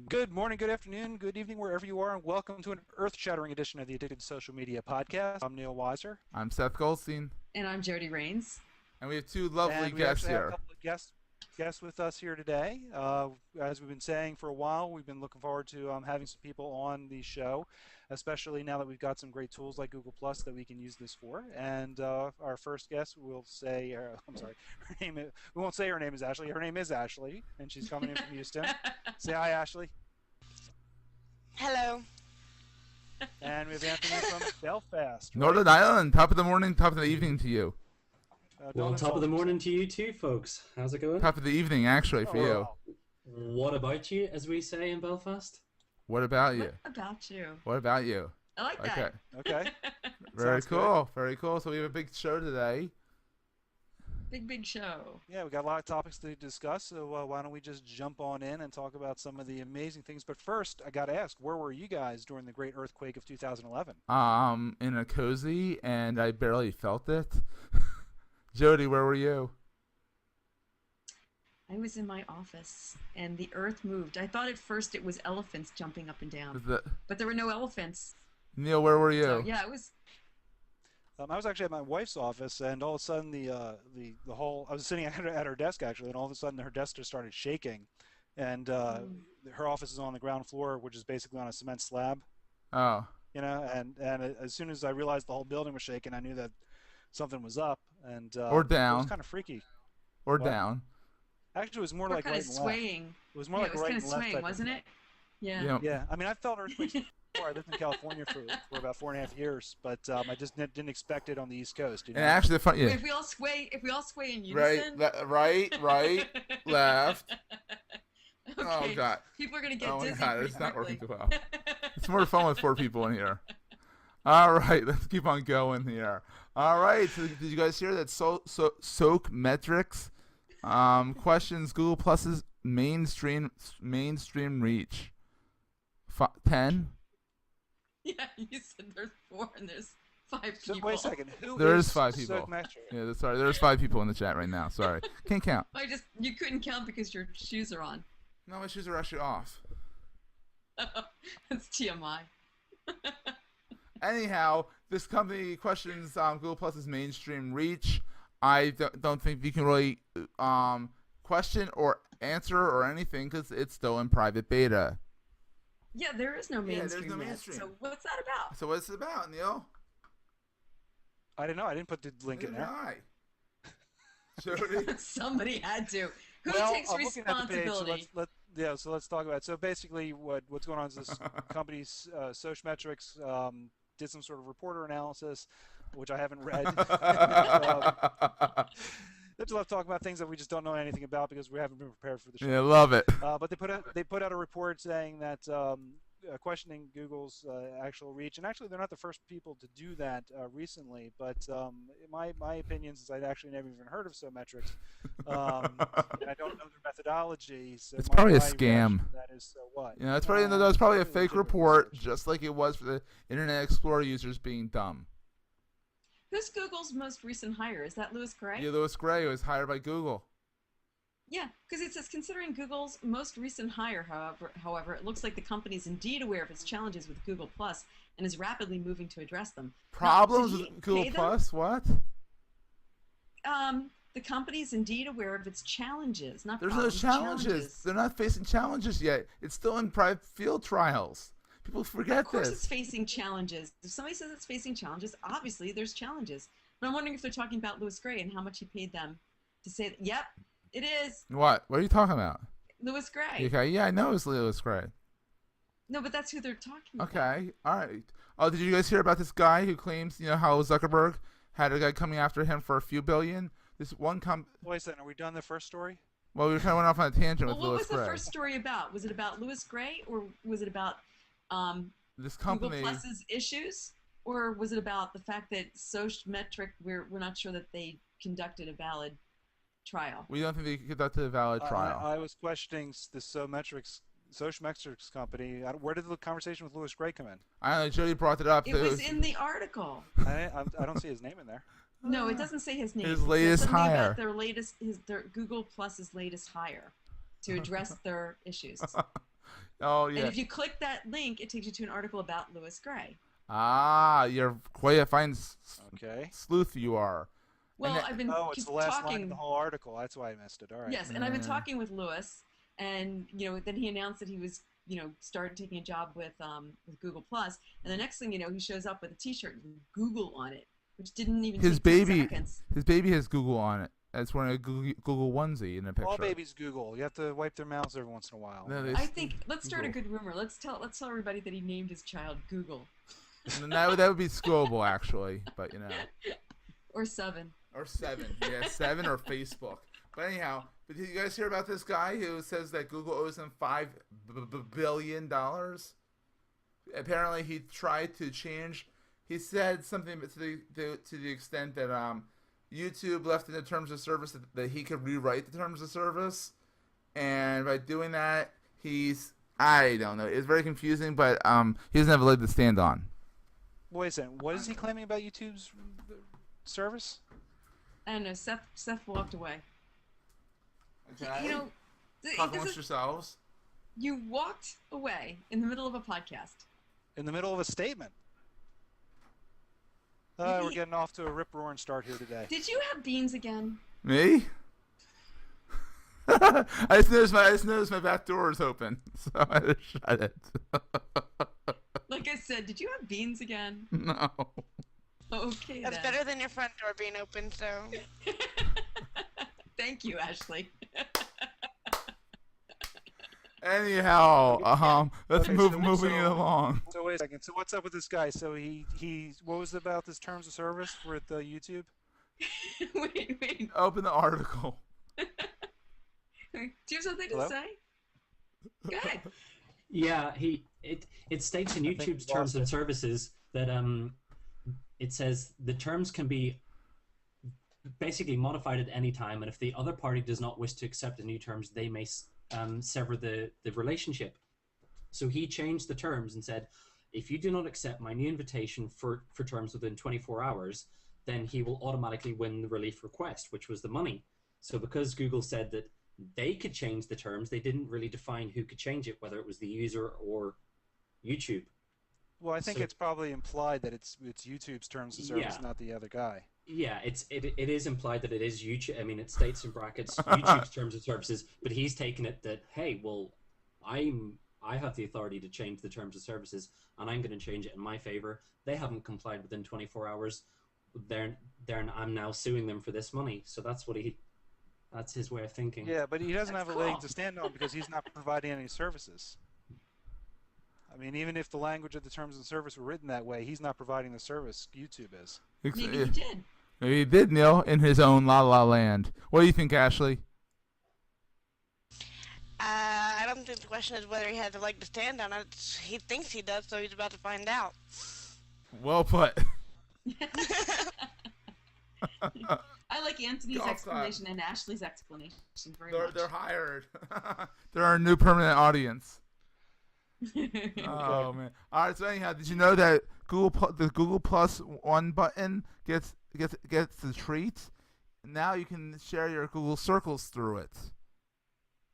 Good morning, good afternoon, good evening, wherever you are, and welcome to an earth-shattering edition of the Addicted Social Media Podcast. I'm Neil Weiser, I'm Seth Goldstein, And I'm Jody Rains. and we have two lovely and we guests actually have a here. couple of guests with us here today. As we've been saying for a while, we've been looking forward to having some people on the show, especially now that we've got some great tools like Google Plus that we can use this for. And our first guest, we'll say, I'm sorry, we won't say her name is Ashley. Her name is Ashley, and she's coming in from Houston. Say hi, Ashley. Hello. And we have Anthony from Belfast. Right? Northern Ireland, top of the morning, top of the evening to you. Don't Top of insult the yourself. morning to you too, folks. How's it going? Top of the evening, actually, for you. Oh, What about you, as we say in Belfast? What about you? What about you? What about you? I like Okay, that. okay. very Sounds cool, very cool. So we have a big show today. Big show. Yeah, we got a lot of topics to discuss, so why don't we just jump on in and talk about some of the amazing things. But first, I got to ask, where were you guys during the great earthquake of 2011? In a cozy, and I barely felt it. Jody, where were you? I was in my office and the earth moved. I thought at first it was elephants jumping up and down, but there were no elephants. Neil, where were you? So yeah, it was. I was actually at my wife's office, and all of a sudden the whole I was sitting at her desk actually, and all of a sudden her desk just started shaking, and her office is on the ground floor, which is basically on a cement slab, Oh, and as soon as I realized the whole building was shaking, I knew that something was up, and Or it down. was kind of freaky. or What? down. Actually, it was more We're like kind right of and left. swaying. It was more Yeah, like it was right kind of and left swaying, type of wasn't thing. it? Yeah. Yeah. Yeah, I mean, I've felt earthquakes before. I lived in California for about 4.5 years, but I just didn't expect it on the East Coast. You know? And actually, the fun, yeah, If we all sway in right, unison. right, left. Okay. Oh God. People are gonna get Oh my dizzy God, pretty it's not working quickly. too well. It's more fun with 4 people in here. All right, let's keep on going here. All right, so did you guys hear that Soak Metrics questions Google Plus's mainstream reach? 10? Yeah, you said there's 4 and there's 5 So people. wait a second. Who There is is 5 people. Soak Metric? Yeah, sorry, there's 5 people in the chat right now. Sorry, can't count. You couldn't count because your shoes are on. No, my shoes are actually off. That's TMI. Anyhow, this company questions Google Plus's mainstream reach. I don't think you can really question or answer or anything because it's still in private beta. Yeah, there is no Yeah, there's mainstream no yet. mainstream. So what's that about? So what's it about, Neil? I didn't know. I didn't put the link in there. Hi. Jody. Somebody had to. Who Well, takes I'm looking at the page, responsibility? so let's talk about it. So basically, what's going on is this company's Sociometrics did some sort of reporter analysis, which I haven't read. There's a lot of talk about things that we just don't know anything about because we haven't been prepared for the show. Yeah, love it. But they put out a report saying that questioning Google's actual reach, and actually they're not the first people to do that recently. But my opinions is I'd actually never even heard of Sometrics, and I don't know their methodology. So It's probably a my reaction scam. to that is so what? Yeah, it's probably that's probably a fake legitimate report, research. just like it was for the Internet Explorer users being dumb. Who's Google's most recent hire? Is that Louis Gray? Yeah, Louis Gray was hired by Google. Yeah, because it says considering Google's most recent hire, however, it looks like the company is indeed aware of its challenges with Google Plus and is rapidly moving to address them. Problems Now, did he with Google pay them? Plus? What? The company is indeed aware of its challenges, not There's no problems, challenges. They're not facing challenges yet. It's still in private field trials. People forget Of course, this. it's facing challenges. If somebody says it's facing challenges, obviously there's challenges. But I'm wondering if they're talking about Louis Gray and how much he paid them to say that. Yep, it is What? What are you talking about? Louis Gray. Okay, yeah, I know it's Louis Gray. No, but that's who they're talking about. Okay, all right. Oh, did you guys hear about this guy who claims, how Zuckerberg had a guy coming after him for a few billion? This one Wait a second. Are we done the first story? Well, we kind of went off on a tangent Well, with what Louis was Gray. the first story about? Was it about Louis Gray, or was it about This Google company. Plus's issues, or was it about the fact that Sociometric, we're not sure that they conducted a valid trial? We don't think they conducted a valid trial. I was questioning the Sociometrics company. Where did the conversation with Louis Gray come in? I don't know. Jody brought it up. It was in the article. I don't see his name in there. No, it doesn't say his name. His It says latest something hire. About their Google Plus's latest hire to address their issues. Oh And yeah. if you click that link, it takes you to an article about Louis Gray. Ah, you're quite a fine Okay. sleuth you are. And Well, I've been Oh, it's the last line of the talking. whole article. That's why I missed it. All right. Yes, and I've been talking with Louis, and then he announced that he was started taking a job with Google Plus, and the next thing you know, he shows up with a T-shirt with Google on it, which didn't even his take 10 baby, seconds. his baby has Google on it. That's wearing a Google onesie in the picture. All babies Google. You have to wipe their mouths every once in a while. No, they- I think let's start a Google. good rumor. Let's tell everybody that he named his child Google that would be Scoville actually, but or Seven. or Seven, yeah, Seven or Facebook. But anyhow, did you guys hear about this guy who says that Google owes him $5 billion? Apparently, he tried to change. He said something to the extent that YouTube left in the terms of service that he could rewrite the terms of service, and by doing that, I don't know. It's very confusing, but he doesn't have a leg to stand on. Wait a second. What is he claiming about YouTube's service? I don't know. Seth walked away. Okay. Talk amongst yourselves. You walked away in the middle of a podcast. In the middle of a statement. We're getting off to a rip-roaring start here today. Did you have beans again? Me? I just noticed my back door is open, so I just shut it. Like I said, did you have beans again? No. Okay, That's then. better than your front door being open, so. Thank you, Ashley. Anyhow, let's Okay, moving it so- along. So wait a second. So what's up with this guy? So he what was it about this terms of service with YouTube? wait. Open the article. Do you have something Hello? to say? Go ahead. Yeah, it states in I think YouTube's we terms lost and it. services that it says the terms can be basically modified at any time, and if the other party does not wish to accept the new terms, they may sever the relationship. So he changed the terms and said, if you do not accept my new invitation for terms within 24 hours, then he will automatically win the relief request, which was the money. So because Google said that they could change the terms, they didn't really define who could change it, whether it was the user or YouTube. Well, I think So- it's probably implied that it's YouTube's terms of service, Yeah. not the other guy. Yeah, it is implied that it is YouTube. I mean, it states in brackets YouTube's terms of services, but he's taken it that, hey, well, I have the authority to change the terms of services, and I'm going to change it in my favor. They haven't complied within 24 hours. I'm now suing them for this money. So that's his way of thinking. Yeah, but he doesn't That's have a leg cool. to stand on because he's not providing any services. I mean, even if the language of the terms of service were written that way, he's not providing the service. YouTube is. Maybe he did. Maybe he did, Neil, in his own La La Land. What do you think, Ashley? I don't think the question is whether he has a leg to stand on. He thinks he does, so he's about to find out. Well put. I like Anthony's Golf explanation and Ashley's explanation very They're much. hired. They're our new permanent audience. Oh man! All right. So anyhow, did you know that the Google Plus One button gets the treat? Now you can share your Google Circles through it.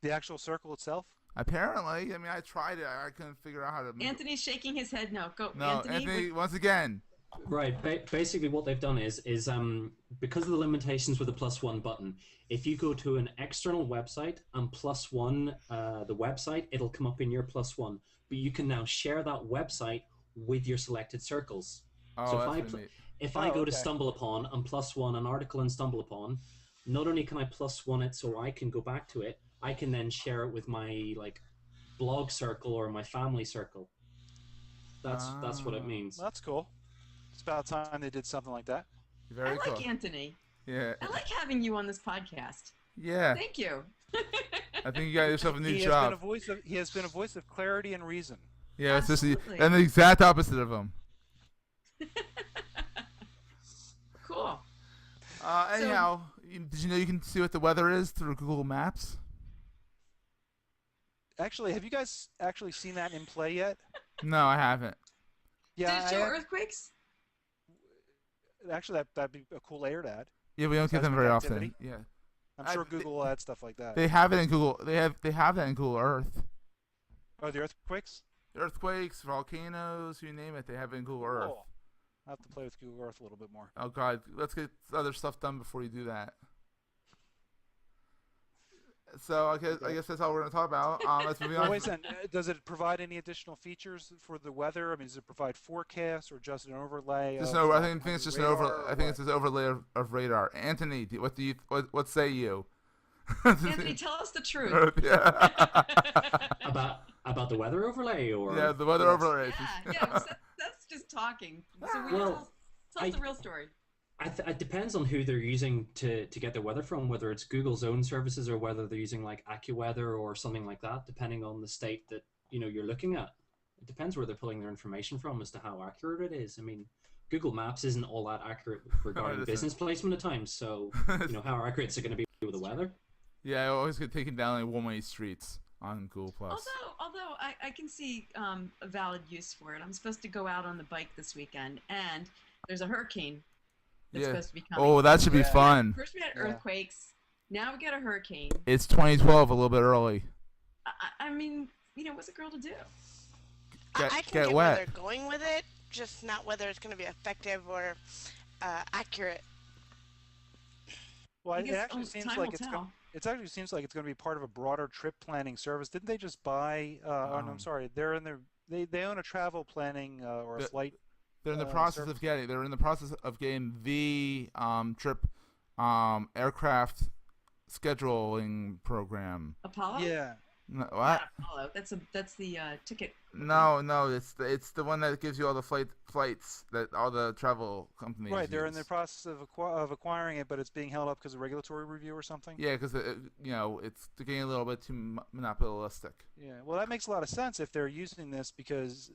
The actual circle itself? Apparently, I mean, I tried it. I couldn't figure out how to. Anthony's shaking his head no. Go, No, Anthony. Once again. Right. Basically, what they've done is because of the limitations with the +1 button, if you go to an external website and +1 the website, it'll come up in your +1. But you can now share that website with your selected circles. Oh, So that's really neat. if I Oh, go to okay. StumbleUpon and +1 an article in StumbleUpon, not only can I +1 it so I can go back to it, I can then share it with my blog circle or my family circle. That's what it means. Well, that's cool. It's about time they did something like that. Very I cool. like Anthony. Yeah. I like having you on this podcast. Yeah. Thank you. I think you got yourself a new He job. has been a voice of clarity and reason. Yeah, it's just Absolutely. and the exact opposite of him. Cool. Anyhow, did you know you can see what the weather is through Google Maps? Actually, have you guys actually seen that in play yet? No, I haven't. Yeah, Did it show earthquakes? actually, that'd be a cool air to add. Yeah, we don't get them Seismic very activity. often. Yeah, I'm sure they- Google will add stuff like that. they have it in Google. They have that in Google Earth. Oh, the earthquakes. Earthquakes, volcanoes, you name it, they have it in Google Earth. Cool. I'll have to play with Google Earth a little bit more. Oh God, let's get other stuff done before you do that. So I guess that's all we're going to talk about. Let's move Well, on. wait a second. Does it provide any additional features for the weather? I mean, does it provide forecasts or just an overlay? Just of, no. I think it's just an radar, over. I think it's what? an overlay of radar. Anthony, what say you? Anthony, tell us the truth. Yeah. About the weather overlay, or Yeah, the weather overlay. Yeah, that's just talking. So we Well, tell us the real story. it depends on who they're using to get their weather from, whether it's Google's own services or whether they're using like AccuWeather or something like that, depending on the state that you're looking at. It depends where they're pulling their information from as to how accurate it is. I mean, Google Maps isn't all that accurate regarding business placement at times, so how accurate is it going to be with the weather? Yeah, I always get taken down like one-way streets on Google Plus. Although I can see a valid use for it. I'm supposed to go out on the bike this weekend, and there's a hurricane that's supposed to be coming. Oh, that should be fun. First we had earthquakes. Now we got a hurricane. It's 2012, a little bit early. I mean, what's a girl to do? I can get where they're going with it, just not whether it's going to be effective or accurate. Well, it actually seems like it actually seems like it's going to be part of a broader trip planning service. Didn't they just buy? Oh, no, I'm sorry. They're in they own a travel planning or a flight. They're in the process of getting. They're in the process of getting the trip aircraft scheduling program. Apollo. Yeah. No, what? Not Apollo. That's the ticket. No, it's the one that gives you all the flights that all the travel companies. Right, they're in use. the process of acquiring it, but it's being held up because of regulatory review or something. Yeah, because it's getting a little bit too monopolistic. Yeah, well, that makes a lot of sense if they're using this because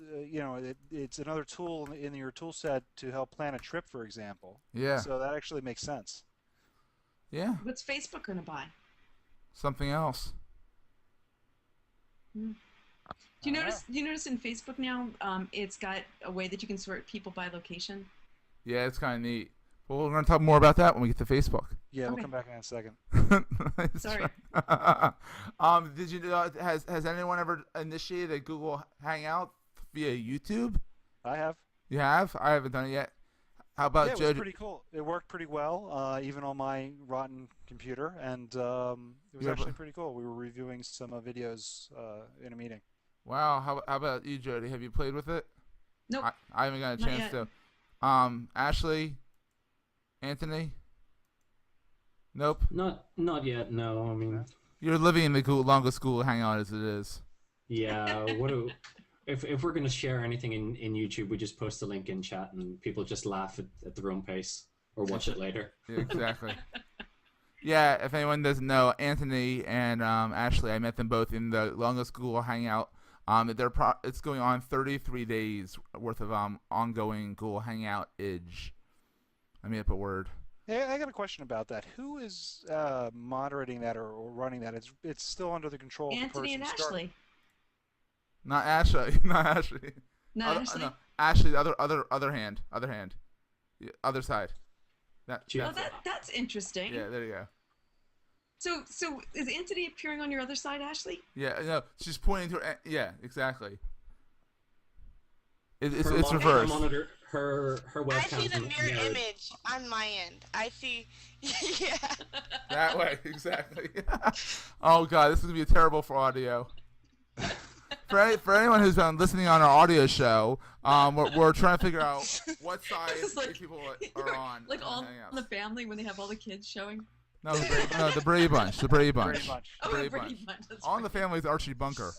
it's another tool in your tool set to help plan a trip, for example. Yeah. So that actually makes sense. Yeah. What's Facebook going to buy? Something else. Do you notice? Do you notice in Facebook now? It's got a way that you can sort people by location. Yeah, it's kind of neat. Well, we're going to talk more about that when we get to Facebook. Yeah, we'll come back in a second. Sorry. Did you has anyone ever initiated a Google Hangout via YouTube? I have. You have? I haven't done it yet. How about it Joe? was pretty cool. It worked pretty well, even on my rotten computer, and it was actually pretty cool. We were reviewing some videos in a meeting. Wow. How about you, Jody? Have you played with it? Nope. I haven't got a Not chance yet. to. Ashley, Anthony. Nope. Not yet. No, I mean, You're living in the longest Google Hangout as it is. yeah. If we're gonna share anything in YouTube, we just post a link in chat and people just laugh at their own pace or watch it later. Yeah, exactly. Yeah, if anyone doesn't know, Anthony and Ashley, I met them both in the longest Google Hangout. It's going on 33 days worth of ongoing Google Hangout-age. I made up a word. Hey, I got a question about that. Who is moderating that or running that? It's still under the control of the person Anthony and Ashley. Not Ashley. Not Ashley. Not Ashley. No, Ashley. The other hand. The other side. That's interesting. Yeah, there you go. So is Anthony appearing on your other side, Ashley? Yeah, no, she's pointing to her. Yeah, exactly. It's Her reversed. monitor, her I webcam. see the mirror image on my end. I see, yeah. That way, exactly. Oh god, this is gonna be terrible for audio. For anyone who's been listening on our audio show, we're trying to figure out what side these people are on. Like all the family when they have all the kids showing. No, the Brady Bunch. The Brady Bunch. Oh, Brady Brady Bunch. Bunch. That's All in right. the Family's Archie Bunker.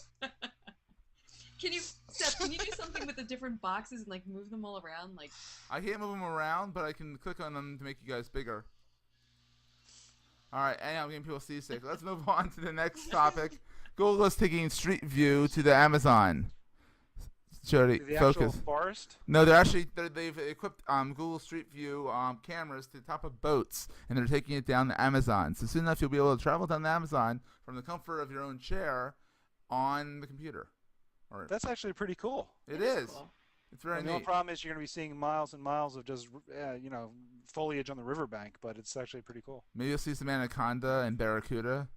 Steph, can you do something with the different boxes and like move them all around? Like I can't move them around, but I can click on them to make you guys bigger. All right, and I'm getting people seasick. Let's move on to the next topic. Google is taking Street View to the Amazon. Jody, The focus. actual forest? No, they've equipped Google Street View cameras to the top of boats, and they're taking it down the Amazon. So soon enough, you'll be able to travel down the Amazon from the comfort of your own chair on the computer. That's actually pretty cool. It is. Cool. It's very And the only neat. problem is you're going to be seeing miles and miles of just foliage on the riverbank, but it's actually pretty cool. Maybe you'll see some anaconda and barracuda.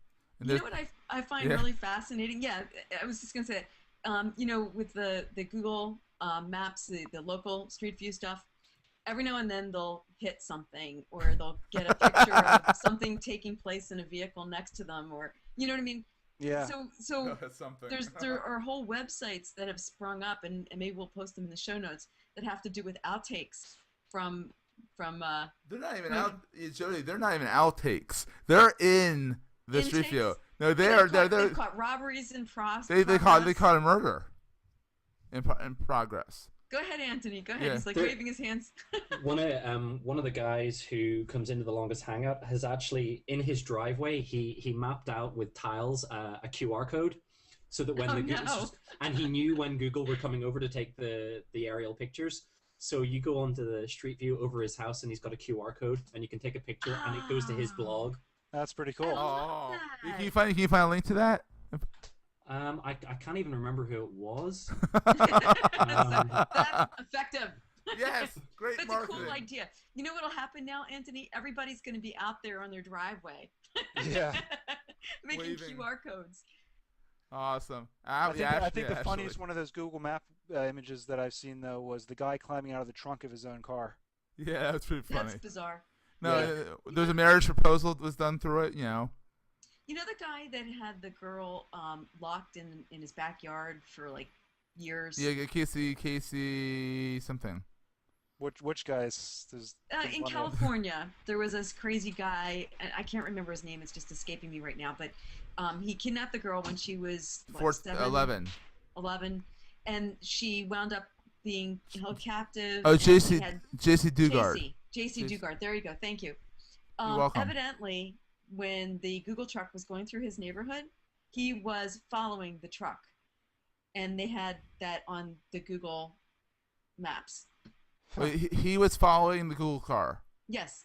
And you know what I find really fascinating? Yeah, I was just gonna say that with the Google Maps, the local Street View stuff, every now and then they'll hit something, or they'll get a picture of something taking place in a vehicle next to them, or you know what I mean. Yeah. So That's something. there are whole websites that have sprung up, and maybe we'll post them in the show notes, that have to do with outtakes from. They're not even out, Jody. They're not even outtakes. They're in the Street View. No, they're they've caught robberies in process. They caught a murder in progress. Go ahead, Anthony. Go ahead. Yeah. He's like waving his hands. one of the guys who comes into the longest hangout has actually, in his driveway, he mapped out with tiles a QR code, so that when and he knew when Google were coming over to take the aerial pictures. So you go onto the Street View over his house, and he's got a QR code, and you can take a picture, and it goes to his blog. That's pretty cool. Oh, can you find a link to that? I can't even remember who it was. That's effective. Yes, great That's marketing. a cool idea. You know what'll happen now, Anthony? Everybody's going to be out there on their driveway. Yeah. Making Waving. QR codes. Awesome. I think the funniest one of those Google Map images that I've seen, though, was the guy climbing out of the trunk of his own car. Yeah, that's pretty funny. That's bizarre. No, there's a marriage proposal that was done through it, You know the guy that had the girl locked in his backyard for like years? Yeah, Casey something. Which guys? In California, there was this crazy guy, and I can't remember his name, it's just escaping me right now, but he kidnapped the girl when she was 11, and she wound up being held captive. Oh, J.C. Dugard. J.C. Dugard, there you go, thank you. You're welcome. Evidently, when the Google truck was going through his neighborhood, he was following the truck, and they had that on the Google Maps. Wait, he was following the Google car Yes.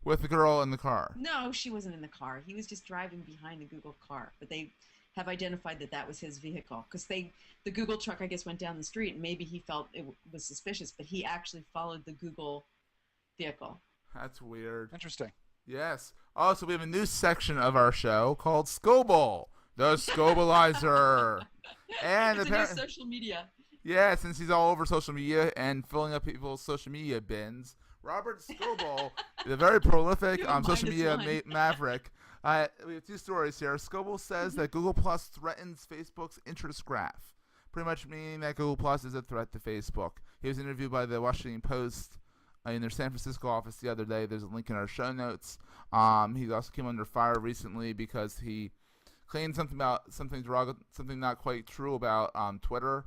with the girl in the car. No, she wasn't in the car. He was just driving behind the Google car, but they have identified that was his vehicle, because the Google truck, I guess, went down the street, and maybe he felt it was suspicious, but he actually followed the Google vehicle. That's weird. Interesting. Yes. Also, we have a new section of our show called Scoble, the Scobalizer. And it's a new social media. Yeah, since he's all over social media and filling up people's social media bins, Robert Scoble, the very prolific social media maverick. We have two stories here. Scoble says that Google Plus threatens Facebook's interest graph, pretty much meaning that Google Plus is a threat to Facebook. He was interviewed by the Washington Post in their San Francisco office the other day. There's a link in our show notes. He also came under fire recently because he claimed something not quite true about Twitter,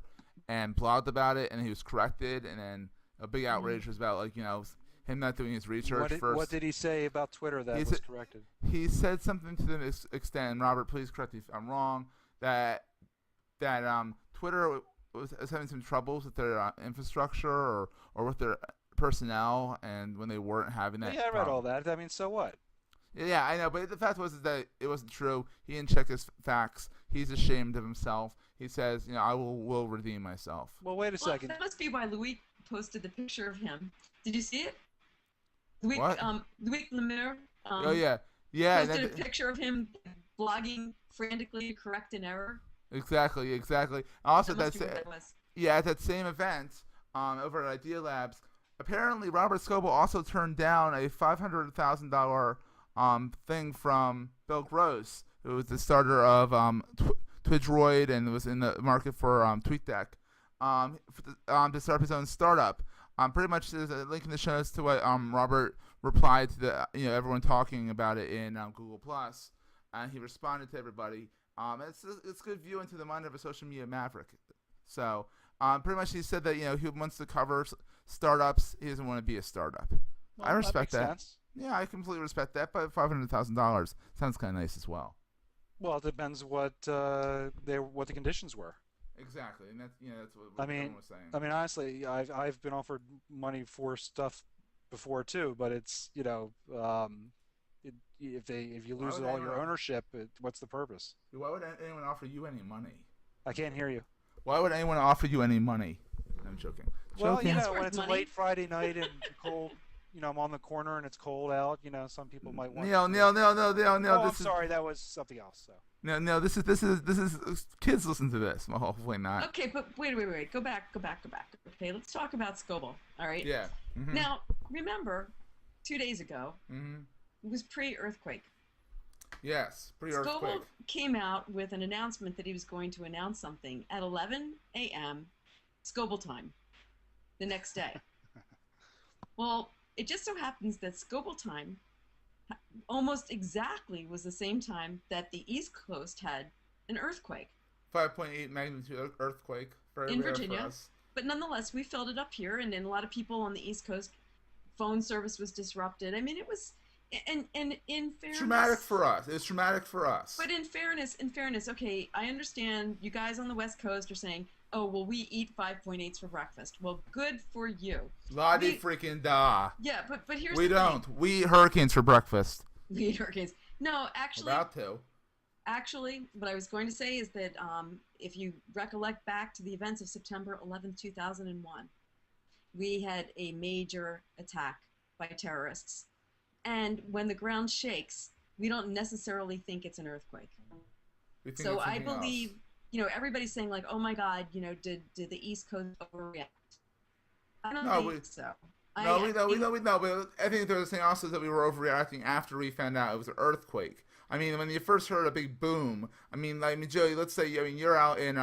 and blogged about it, and he was corrected, and then a big outrage was about him not doing his research first. What did he say about Twitter that was corrected? He said something to the extent, and Robert, please correct me if I'm wrong, that Twitter was having some troubles with their infrastructure or with their personnel, and when they weren't having that. Yeah, I read all that. I mean, so what? Yeah, I know, but the fact was that it wasn't true. He didn't check his facts. He's ashamed of himself. He says, I will redeem myself. Well, wait a second. That must be why Louis posted the picture of him. Did you see it? Louis Lemire. Oh yeah. Posted a picture of him blogging frantically to correct an error. Exactly. Also, that was. At that same event, over at Idea Labs, apparently Robert Scoble also turned down a $500,000 thing from Bill Gross, who was the starter of Twidroid and was in the market for TweetDeck, to start his own startup. Pretty much there's a link in the show notes to what Robert replied to the everyone talking about it in Google Plus, and he responded to everybody. It's a good view into the mind of a social media maverick. So pretty much he said that he wants to cover startups. He doesn't want to be a startup. Well, I respect that. Sense. Yeah, I completely respect that. But $500,000 sounds kind of nice as well. Well, it depends what the conditions were. Exactly, and that's what everyone was saying. I mean, honestly, I've been offered money for stuff before too, but it's if you lose all your ownership, what's the purpose? Why would anyone offer you any money? I can't hear you. Why would anyone offer you any money? I'm joking. Well, when it's a late Friday night and cold, I'm on the corner and it's cold out, some people might want. Neil, Oh, I'm this is sorry, that was something else. So. no. This is kids listen to this. Well, hopefully not. Okay, but wait. Go back. Okay, let's talk about Scoble. All right. Yeah. Mm-hmm. Now, remember, 2 days ago, it was pre-earthquake. Yes, pre-earthquake. Scoble came out with an announcement that he was going to announce something at 11 a.m. Scoble time the next day. Well, it just so happens that Scoble time almost exactly was the same time that the East Coast had an earthquake. 5.8 magnitude earthquake. Very in rare Virginia. for us. But nonetheless, we filled it up here, and a lot of people on the East Coast, phone service was disrupted. I mean, it was, and in fairness, Traumatic for us. It's traumatic for us. But in fairness, okay, I understand you guys on the West Coast are saying, oh, well, we eat 5.8s for breakfast. Well, good for you. Freaking da. Yeah, but here's we the don't. thing. We eat hurricanes for breakfast. We eat hurricanes. No, actually. About to. Actually, what I was going to say is that if you recollect back to the events of September 11, 2001, we had a major attack by terrorists. And when the ground shakes, we don't necessarily think it's an earthquake. So I believe, everybody's saying like, oh my God, did the East Coast overreact? I don't think so. We know, but I think there was something also that we were overreacting after we found out it was an earthquake. I mean, when you first heard a big boom, Joey, let's say, you're out in,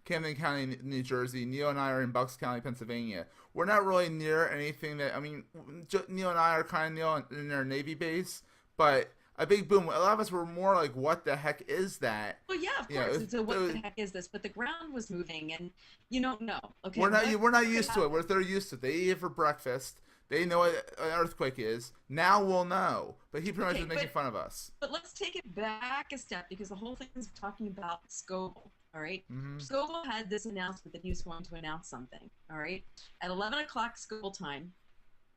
Camden County, New Jersey. Neil and I are in Bucks County, Pennsylvania. We're not really near anything Neil and I are kind of in our Navy base, but a big boom. A lot of us were more like, what the heck is that? Well, yeah, of course. So what the heck is this? But the ground was moving, and you don't know. Okay, we're not used to it. They're used to it. They eat it for breakfast. They know what an earthquake is. Now we'll know. But he pretty much is making fun of us. But let's take it back a step, because the whole thing is talking about Scoble. All right. Mm-hmm. Scoble had this announcement that he was going to announce something. All right. At 11 o'clock Scoble time,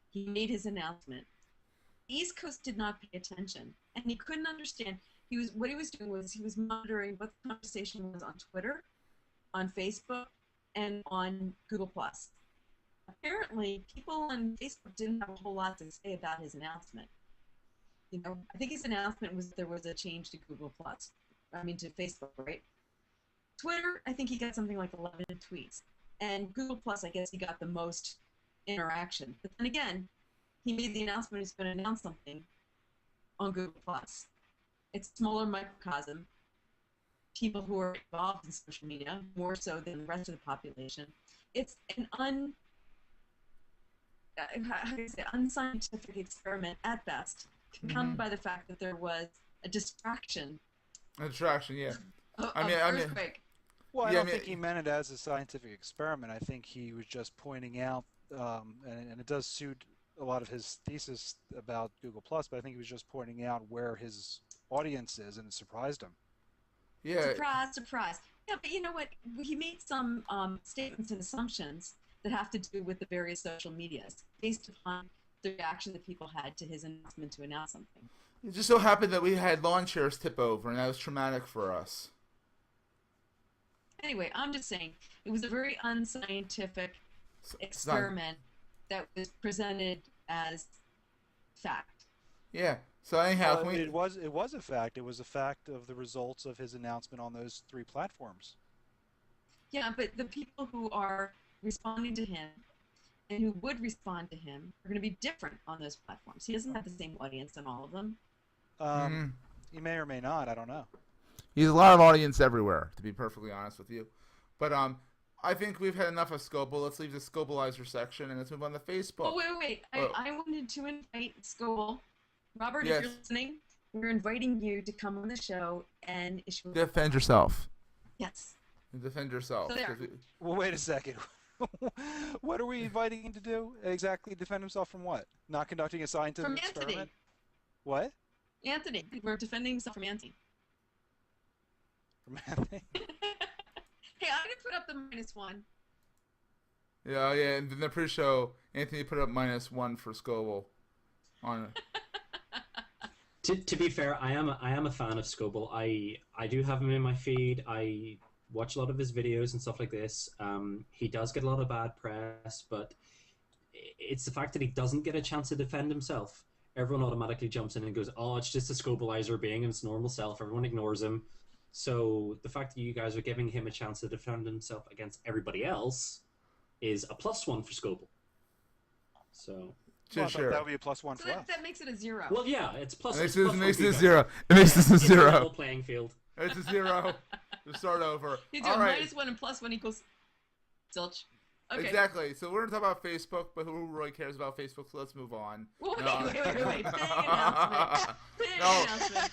he made his announcement. East Coast did not pay attention, and he couldn't understand. What he was doing was he was monitoring what the conversation was on Twitter, on Facebook, and on Google+. Apparently, people on Facebook didn't have a whole lot to say about his announcement. I think his announcement was that there was a change to to Facebook, right? Twitter, I think he got something like 11 tweets. And Google+, I guess he got the most interaction. But then again, he made the announcement he's going to announce something on Google+. It's a smaller microcosm. People who are involved in social media, more so than the rest of the population. It's an unscientific experiment at best, compounded by the fact that there was a distraction. A distraction, yeah. Earthquake. Well, I don't think he meant it as a scientific experiment. I think he was just pointing out, and it does suit a lot of his thesis about Google+, but I think he was just pointing out where his audience is, and it surprised him. Yeah. Surprise. Yeah, but you know what? He made some statements and assumptions that have to do with the various social medias based upon the reaction that people had to his announcement to announce something. It just so happened that we had lawn chairs tip over, and that was traumatic for us. Anyway, I'm just saying, it was a very unscientific experiment that was presented as fact. Yeah. So anyhow, it was a fact. It was a fact of the results of his announcement on those 3 platforms. Yeah, but the people who are responding to him and who would respond to him are going to be different on those platforms. He doesn't have the same audience on all of them. He may or may not. I don't know. He's a lot of audience everywhere, to be perfectly honest with you. But I think we've had enough of Scoble. Let's leave the Scobleizer section and let's move on to Facebook. Oh, wait. I wanted to invite Scoble. Robert, if you're listening, we're inviting you to come on the show and issue. Defend yourself. Yes. Defend yourself. So well, wait a second. What are we inviting him to do exactly? Defend himself from what? Not conducting a scientific experiment? Anthony. What? Anthony. We're defending himself from Anthony. From Anthony? Hey, I'm going to put up the -1. Yeah, and in the pre-show, Anthony put up -1 for Scoble on it. To be fair, I am a fan of Scoble. I do have him in my feed. I watch a lot of his videos and stuff like this. He does get a lot of bad press, but it's the fact that he doesn't get a chance to defend himself. Everyone automatically jumps in and goes, "Oh, it's just a Scobalizer being his normal self." Everyone ignores him. So the fact that you guys are giving him a chance to defend himself against everybody else is a +1 for Scoble. So. Well, I thought that would be a +1 So for us. that makes it a 0. Well, yeah, it's plus. It plus makes it one a for you 0. guys. It makes this a It's 0. a level playing field. It's a 0. To start over. You do All a right. -1 and +1 equals zilch. Okay. Exactly. So we're going to talk about Facebook, but who really cares about Facebook? So let's move on. Wait. No. Big announcement. Big No. announcement.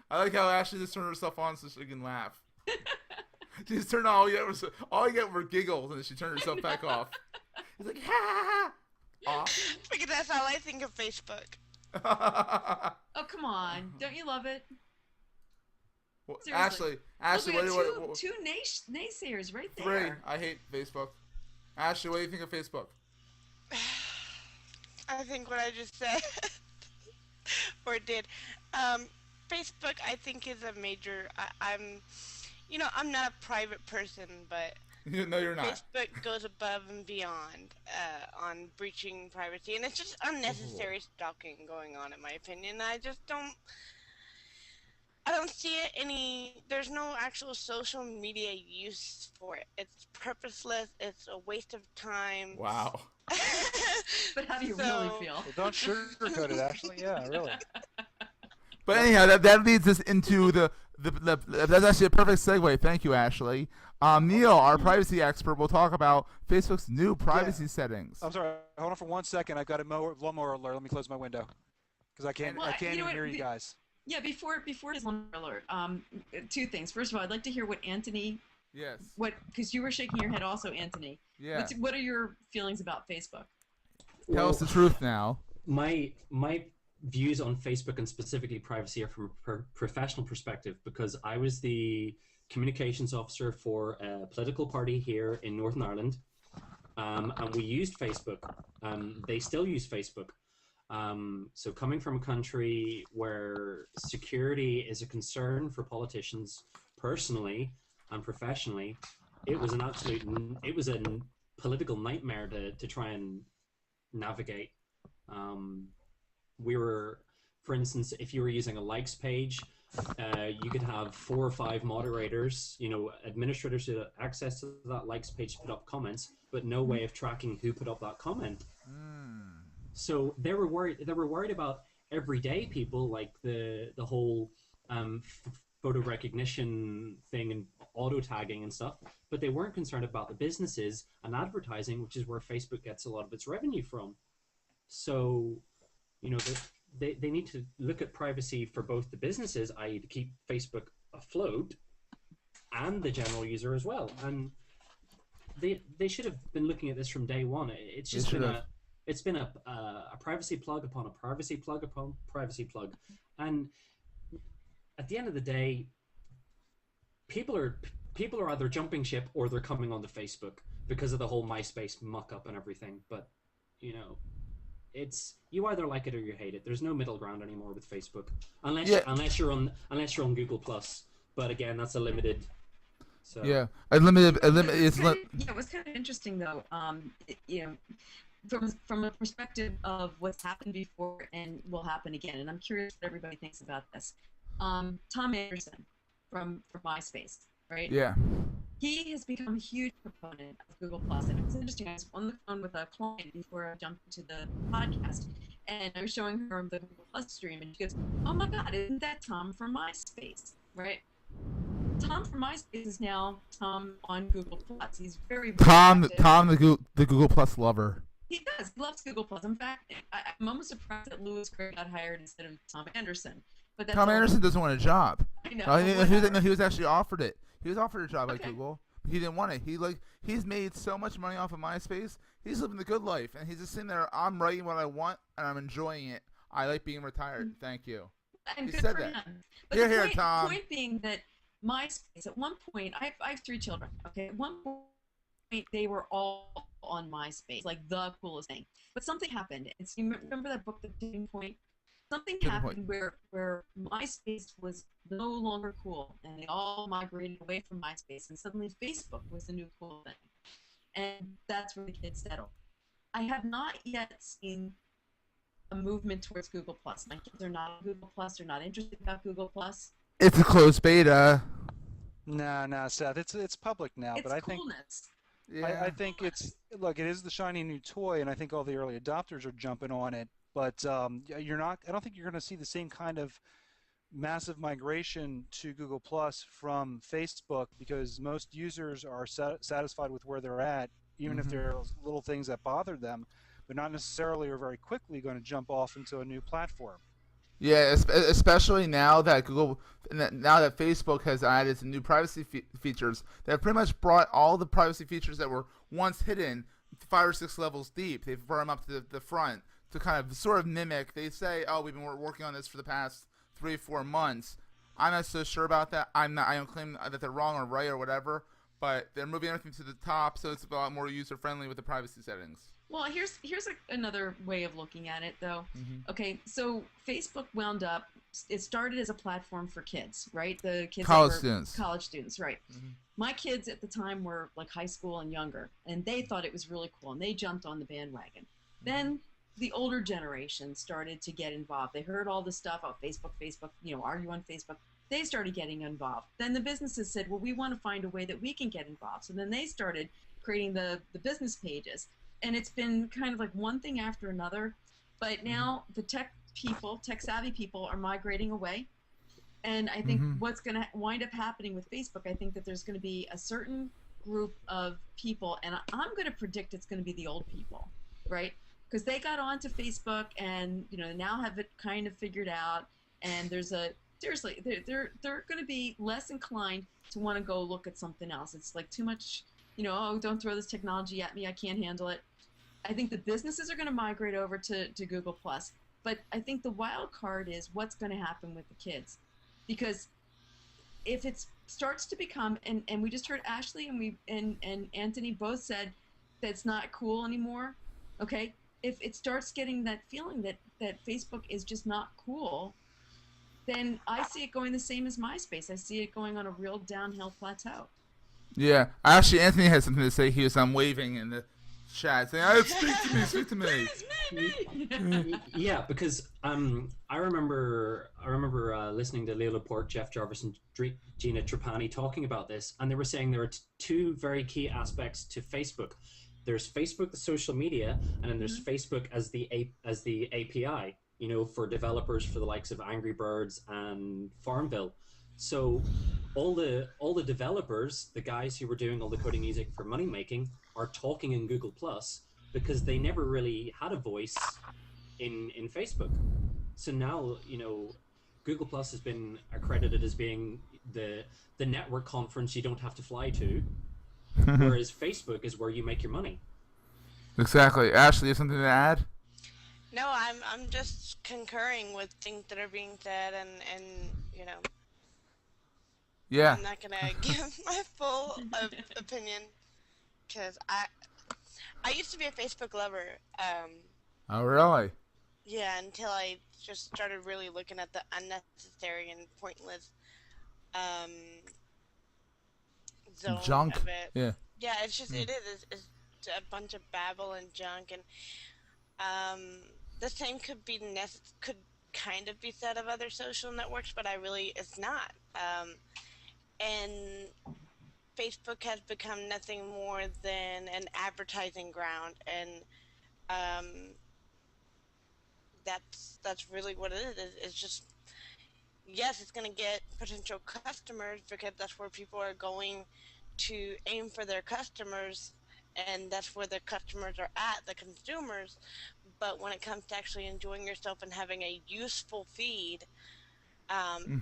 I like how Ashley just turned herself on so she can laugh. She just turned on, all you get were giggles, and then she turned herself back off. He's like, ha ha ha. Because that's how I think of Facebook. Oh, come on. Don't you love it? Well, Seriously. Ashley, Look, we got what? two naysayers right 3. there. I hate Facebook. Ashley, what do you think of Facebook? I think what I just said, or did. Facebook, I think, is a major. I'm not a private person, but No, you're not. Facebook goes above and beyond on breaching privacy, and it's just unnecessary stalking going on, in my opinion. I don't see it there's no actual social media use for it. It's purposeless, it's a waste of time. Wow. But how do you really feel? Well, don't sugarcoat it, Ashley. Yeah, really. But anyhow, that leads us into that's actually a perfect segue. Thank you, Ashley. Neil, our privacy expert, will talk about Facebook's new privacy settings. I'm sorry. Hold on for 1 second. I've got a lawnmower alert. Let me close my window because I can't even hear you guys. Yeah, before his alert, 2 things. First of all, I'd like to hear what Anthony. Yes. Because you were shaking your head also, Anthony. Yeah. What are your feelings about Facebook? Tell us the truth now. My views on Facebook and specifically privacy are from a professional perspective, because I was the communications officer for a political party here in Northern Ireland, and we used Facebook. They still use Facebook. So coming from a country where security is a concern for politicians personally and professionally, it was a political nightmare to try and navigate. We were, for instance, if you were using a likes page, you could have 4 or 5 moderators, administrators who had access to that likes page to put up comments, but no way of tracking who put up that comment. So they were worried about everyday people, like the whole photo recognition thing and auto tagging and stuff, but they weren't concerned about the businesses and advertising, which is where Facebook gets a lot of its revenue from. So, they need to look at privacy for both the businesses, i.e. to keep Facebook afloat, and the general user as well. And they should have been looking at this from day one. It's just been a privacy plug upon a privacy plug upon privacy plug. And at the end of the day, people are either jumping ship or they're coming onto Facebook because of the whole MySpace muck up and everything. But it's, you either like it or you hate it. There's no middle ground anymore with Facebook, unless you're on Google Plus. But again, that's a limited. So. Yeah, a limited. It was kind of interesting though. From a perspective of what's happened before and will happen again, and I'm curious what everybody thinks about this. Tom Anderson from MySpace, right? Yeah. He has become a huge proponent of Google Plus, and it was interesting. I was on the phone with a client before I jumped into the podcast, and I was showing her the Google Plus stream, and she goes, "Oh my God, isn't that Tom from MySpace?" Right? Tom from MySpace is now Tom on Google Plus. He's very Tom, active. the Google Plus lover. He does. He loves Google Plus. In fact, I'm almost surprised that Louis Gray got hired instead of Tom Anderson. But that's Tom Anderson doesn't want a job. I know. He was actually offered it. He was offered a job at Google. But he didn't want it. He's made so much money off of MySpace. He's living the good life, and he's just sitting there. I'm writing what I want, and I'm enjoying it. I like being retired. Thank you. And he good said for that. him. But Here, Tom. The point being that MySpace, at one point, I have 3 children. Okay, at one point they were all on MySpace, like the coolest thing. But something happened. You remember that book, The Tipping Point? Something happened where MySpace was no longer cool, and they all migrated away from MySpace, and suddenly Facebook was the new cool thing. and that's where the kids settle. I have not yet seen a movement towards Google Plus. My kids are not on Google Plus. They're not interested about Google Plus. It's a closed beta. No, Seth. It's public now, but It's I think coolness. I Yeah. think it's look. It is the shiny new toy, and I think all the early adopters are jumping on it. But you're not. I don't think you're going to see the same kind of massive migration to Google Plus from Facebook because most users are satisfied with where they're at, even if Hmm. there are little things that bother them, but not necessarily or very quickly going to jump off into a new platform. Yeah, especially now that now that Facebook has added some new privacy features that have pretty much brought all the privacy features that were once hidden 5 or 6 levels deep. They've brought them up to the front to kind of sort of mimic. They say, "Oh, we've been working on this for the past 3 or 4 months." I'm not so sure about that. I'm not. I don't claim that they're wrong or right or whatever, but they're moving everything to the top, so it's a lot more user friendly with the privacy settings. Well, here's another way of looking at it, though. Hmm. Okay, so Facebook wound up. It started as a platform for kids, right? The kids that College were students. college students, right? Mhm. My kids at the time were like high school and younger, and they thought it was really cool, and they jumped on the bandwagon. Then the older generation started to get involved. They heard all this stuff about Facebook, are you on Facebook? They started getting involved. Then the businesses said, well, we want to find a way that we can get involved. So then they started creating the business pages. And it's been kind of like one thing after another. But now the tech savvy people are migrating away. And I think Mhm. what's going to wind up happening with Facebook, I think that there's going to be a certain group of people, and I'm going to predict it's going to be the old people, right? Because they got onto Facebook and now have it kind of figured out. And there's a seriously, they're going to be less inclined to want to go look at something else. It's like too much, oh, don't throw this technology at me. I can't handle it. I think the businesses are going to migrate over to Google Plus, but I think the wild card is what's going to happen with the kids, because if it starts to become, and we just heard Ashley and Anthony both said that it's not cool anymore. Okay, if it starts getting that feeling that Facebook is just not cool, then I see it going the same as MySpace. I see it going on a real downhill plateau. Yeah, actually, Anthony had something to say. He was waving in the chat saying, "Oh, speak to me, speak to me." Please, maybe. Yeah, because I remember listening to Leo Laporte, Jeff Jarvis, and Gina Trapani talking about this, and they were saying there are two very key aspects to Facebook. There's Facebook, the social media, and then there's Facebook as the API. For developers for the likes of Angry Birds and Farmville. So all the developers, the guys who were doing all the coding music for money making, are talking in Google Plus because they never really had a voice in Facebook. So now Google Plus has been accredited as being the network conference you don't have to fly to, whereas Facebook is where you make your money. Exactly. Ashley, you have something to add? No, I'm just concurring with things that are being said, and Yeah. I'm not gonna give my full opinion because I used to be a Facebook lover. Oh, really? Yeah, until I just started really looking at the unnecessary and pointless um, zone Junk. of it. Yeah. Yeah, it's just it is. It's a bunch of babble and junk, and the same could kind of be said of other social networks, but it's not. And Facebook has become nothing more than an advertising ground, and that's really what it is. It's just, yes, it's going to get potential customers because that's where people are going to aim for their customers, and that's where the customers are at, the consumers. But when it comes to actually enjoying yourself and having a useful feed,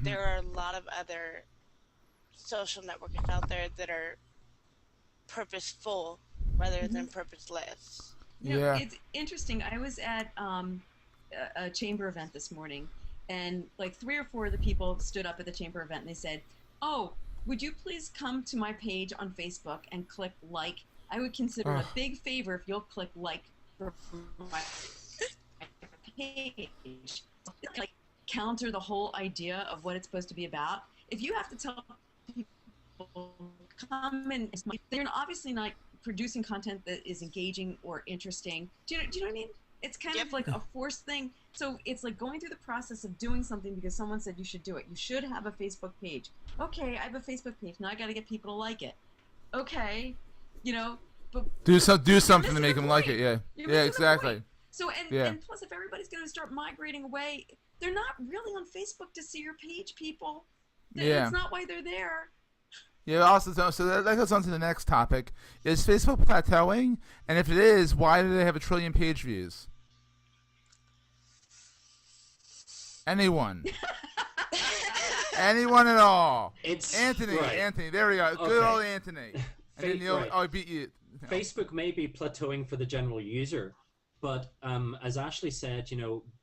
there are a lot of other social networks out there that are purposeful rather than purposeless. Yeah. It's interesting. I was at a chamber event this morning, and like 3 or 4 of the people stood up at the chamber event and they said, "Oh, would you please come to my page on Facebook and click like? I would consider it a big favor if you'll click like for my page." Like counter the whole idea of what it's supposed to be about. If you have to tell people come in. They're obviously not producing content that is engaging or interesting. Do you know what I mean? It's kind of like a forced thing. So it's like going through the process of doing something because someone said you should do it. You should have a Facebook page. Okay, I have a Facebook page. Now I got to get people to like it. Okay, but do something to make them like it. Yeah, yeah, exactly. So and plus, if everybody's going to start migrating away, they're not really on Facebook to see your page, people. That's not why they're there. Yeah, also, so that goes on to the next topic. Is Facebook plateauing? And if it is, why do they have 1 trillion page views? Anyone? Anyone at all? It's Anthony. right. Anthony, there we go. Okay. Good old Anthony. And then Neil, right. I beat you. Facebook may be plateauing for the general user, but as Ashley said,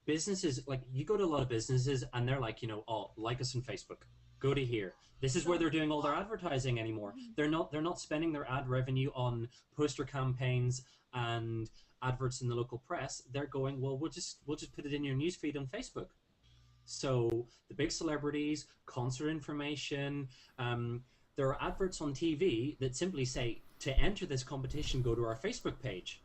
businesses, like, you go to a lot of businesses and they're like, oh, like us on Facebook. Go to here. This is where they're doing all their advertising anymore. They're not spending their ad revenue on poster campaigns and adverts in the local press. They're going, well, we'll just put it in your newsfeed on Facebook. So the big celebrities, concert information, there are adverts on TV that simply say, to enter this competition, go to our Facebook page.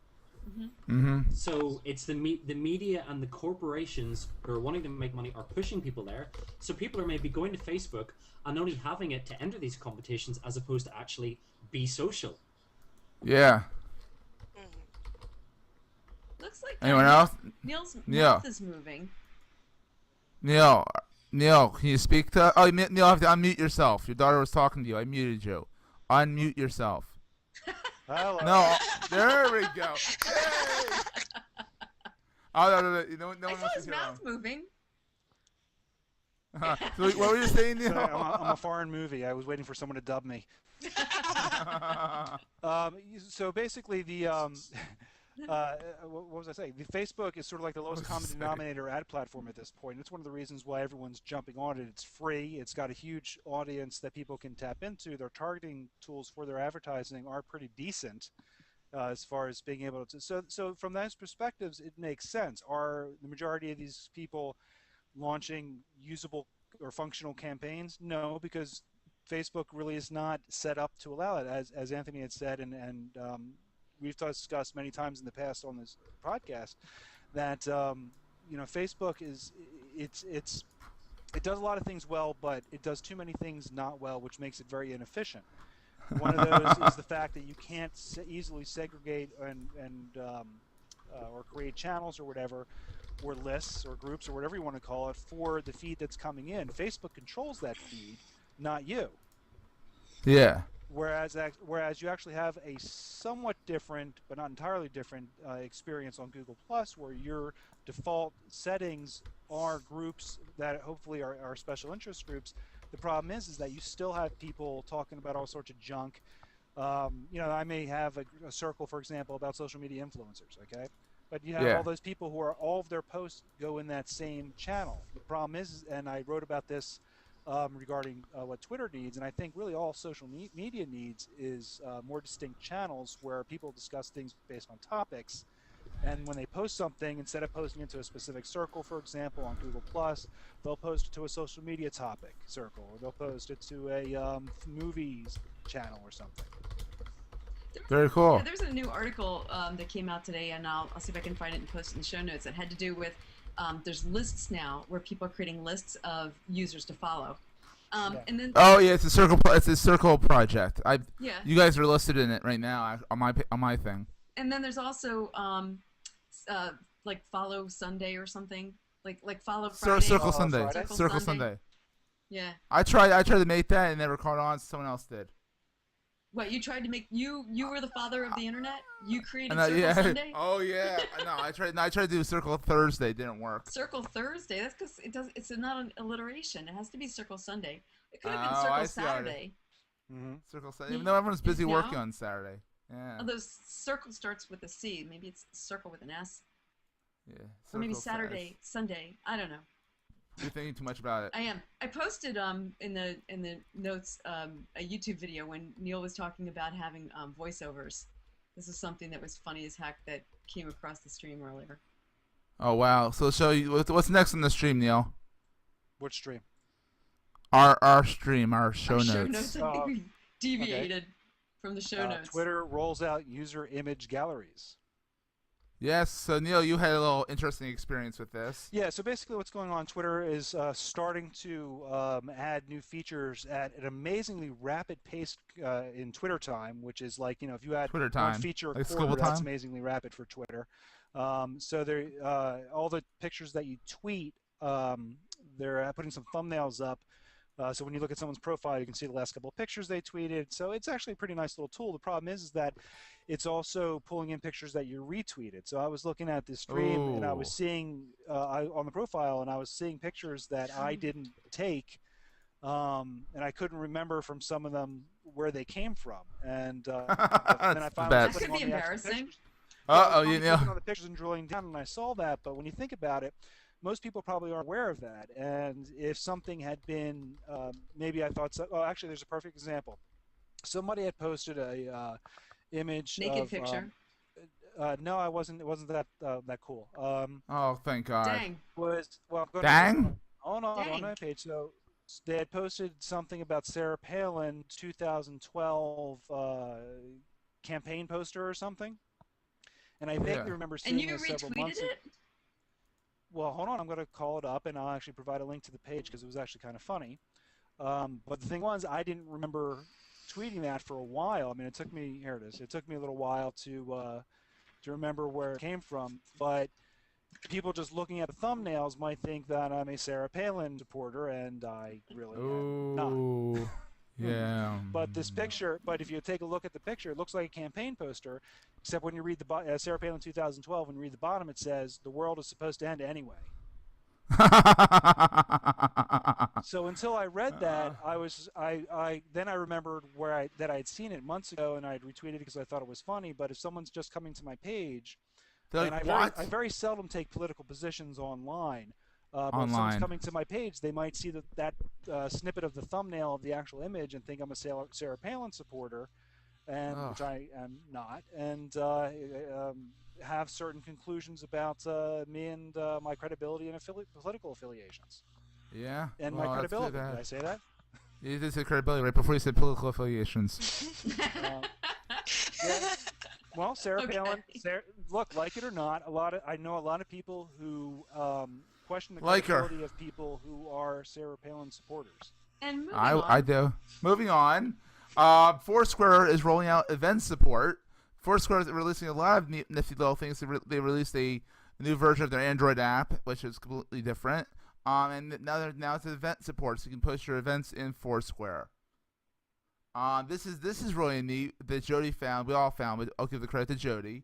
So it's the media and the corporations who are wanting to make money are pushing people there. So people are maybe going to Facebook and only having it to enter these competitions as opposed to actually be social. Yeah. Looks like Anyone else? Neil's mouth is moving. Neil, can you speak to? Oh, Neil, you have to unmute yourself. Your daughter was talking to you. I muted you. Unmute yourself. Hello. No, there we go. Hey! Oh no! No I one saw wants his to hear mouth moving. So what were you saying, Neil? Sorry, I'm a foreign movie. I was waiting for someone to dub me. So basically, what was I saying? The Facebook is sort of like the lowest common denominator ad platform at this point. It's one of the reasons why everyone's jumping on it. It's free. It's got a huge audience that people can tap into. Their targeting tools for their advertising are pretty decent as far as being able to. So from those perspectives, it makes sense. Are the majority of these people launching usable or functional campaigns? No, because Facebook really is not set up to allow it, as Anthony had said, and we've discussed many times in the past on this podcast that Facebook it does a lot of things well, but it does too many things not well, which makes it very inefficient. One of those is the fact that you can't easily segregate or create channels or whatever, or lists or groups or whatever you want to call it, for the feed that's coming in. Facebook controls that feed, not you. Yeah. Whereas you actually have a somewhat different, but not entirely different, experience on Google Plus, where your default settings are groups that hopefully are special interest groups. The problem is that you still have people talking about all sorts of junk. I may have a circle, for example, about social media influencers, okay? But you have all those people who are all of their posts go in that same channel. The problem is, and I wrote about this regarding what Twitter needs, and I think really all social media needs is more distinct channels where people discuss things based on topics. And when they post something, instead of posting it to a specific circle, for example, on Google Plus, they'll post it to a social media topic circle, or they'll post it to a movies channel or something. Very cool. Yeah, there's a new article that came out today, and I'll see if I can find it and post it in the show notes. That had to do with there's lists now where people are creating lists of users to follow. And then it's a circle. It's a circle project. Yeah. You guys are listed in it right now on my thing. And then there's also like Follow Sunday or something, like Follow Friday. Circle Sunday. Friday? Circle Sunday. Yeah. I tried to make that and never caught on. Someone else did. What, you tried to make you were the father of the internet? You created No, Circle Sunday? Oh yeah. No, I tried to do Circle Thursday. Didn't work. Circle Thursday. That's because it's not an alliteration. It has to be Circle Sunday. It could have been Oh, Circle I see how it is. Saturday. Mm-hmm. Circle Sunday. Even though everyone's busy Now? working on Saturday. Yeah. Although Circle starts with a C. Maybe it's Circle with an S. Yeah. Or maybe Circle Saturday, Sunday. I don't know. You're thinking too much about it. I am. I posted in the notes a YouTube video when Neil was talking about having voiceovers. This is something that was funny as heck that came across the stream earlier. Oh wow! So show you what's next on the stream, Neil? Which stream? Our stream, our show Our notes. show notes. Oh. deviated from the show notes. Twitter rolls out user image galleries. Yes, so Neil, you had a little interesting experience with this. Yeah, so basically what's going on, Twitter is starting to add new features at an amazingly rapid pace in Twitter time, which is like, if you add Twitter one time. feature a Like quarter, school that's time? amazingly rapid for Twitter. So all the pictures that you tweet, they're putting some thumbnails up. So when you look at someone's profile, you can see the last couple of pictures they tweeted. So it's actually a pretty nice little tool. The problem is that it's also pulling in pictures that you retweeted. So I was looking at this stream and I was seeing on the profile, and I was seeing pictures that I didn't take, and I couldn't remember from some of them where they came from. And then I finally That was could be clicking on the actual embarrassing. pictures. Uh-oh, you you know. On the pictures and drilling down, and I saw that. But when you think about it, most people probably aren't aware of that. And if something had been, maybe I thought, actually, there's a perfect example. Somebody had posted a image Naked of picture. no, I wasn't. It wasn't that cool. Oh, thank God. Dang. Dang? On Dang. my page. So they had posted something about Sarah Palin 2012 campaign poster or something, and I vaguely remember seeing And you this several months retweeted ago. it? Well, hold on. I'm going to call it up, and I'll actually provide a link to the page because it was actually kind of funny. But the thing was, I didn't remember tweeting that for a while. I mean, it took me. Here it is. It took me a little while to remember where it came from. But people just looking at the thumbnails might think that I'm a Sarah Palin supporter, and I really am not. Oh, yeah. But this picture, but if you take a look at the picture, it looks like a campaign poster, except when you read the Sarah Palin 2012, when you read the bottom, it says the world is supposed to end anyway. So until I read that, then I remembered that I had seen it months ago, and I had retweeted it because I thought it was funny. But if someone's just coming to my page, They're and like, I very seldom take political positions online. But if someone's Online. coming to my page, they might see that snippet of the thumbnail of the actual image and think I'm a Sarah Palin supporter, and which I am not, and have certain conclusions about me and my credibility and political affiliations. Yeah. And well, my that's credibility. good, Did I say that? You did say credibility right before you said political affiliations. Yeah. Well, Sarah Okay. Palin. Look, like it or not, I know a lot of people who question the Like her. credibility of people who are Sarah Palin supporters. And moving I on. do. Moving on. Foursquare is rolling out event support. Foursquare is releasing a lot of nifty little things. They released a new version of their Android app, which is completely different. And now it's event support, so you can post your events in Foursquare. This is really neat that Jody found. We all found, but I'll give the credit to Jody.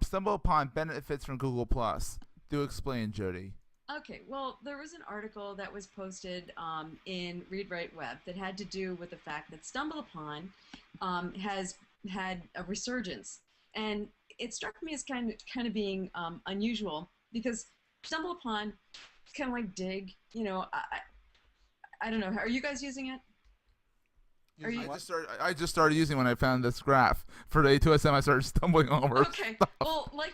Stumble upon benefits from Google Plus. Do explain, Jody. Okay, well, there was an article that was posted in Read Write Web that had to do with the fact that StumbleUpon has had a resurgence, and it struck me as kind of being unusual because StumbleUpon is kind of like Dig. I don't know. Are you guys using it? Are you? I just started using it when I found this graph for the A2SM. I started stumbling over. Okay. Well, like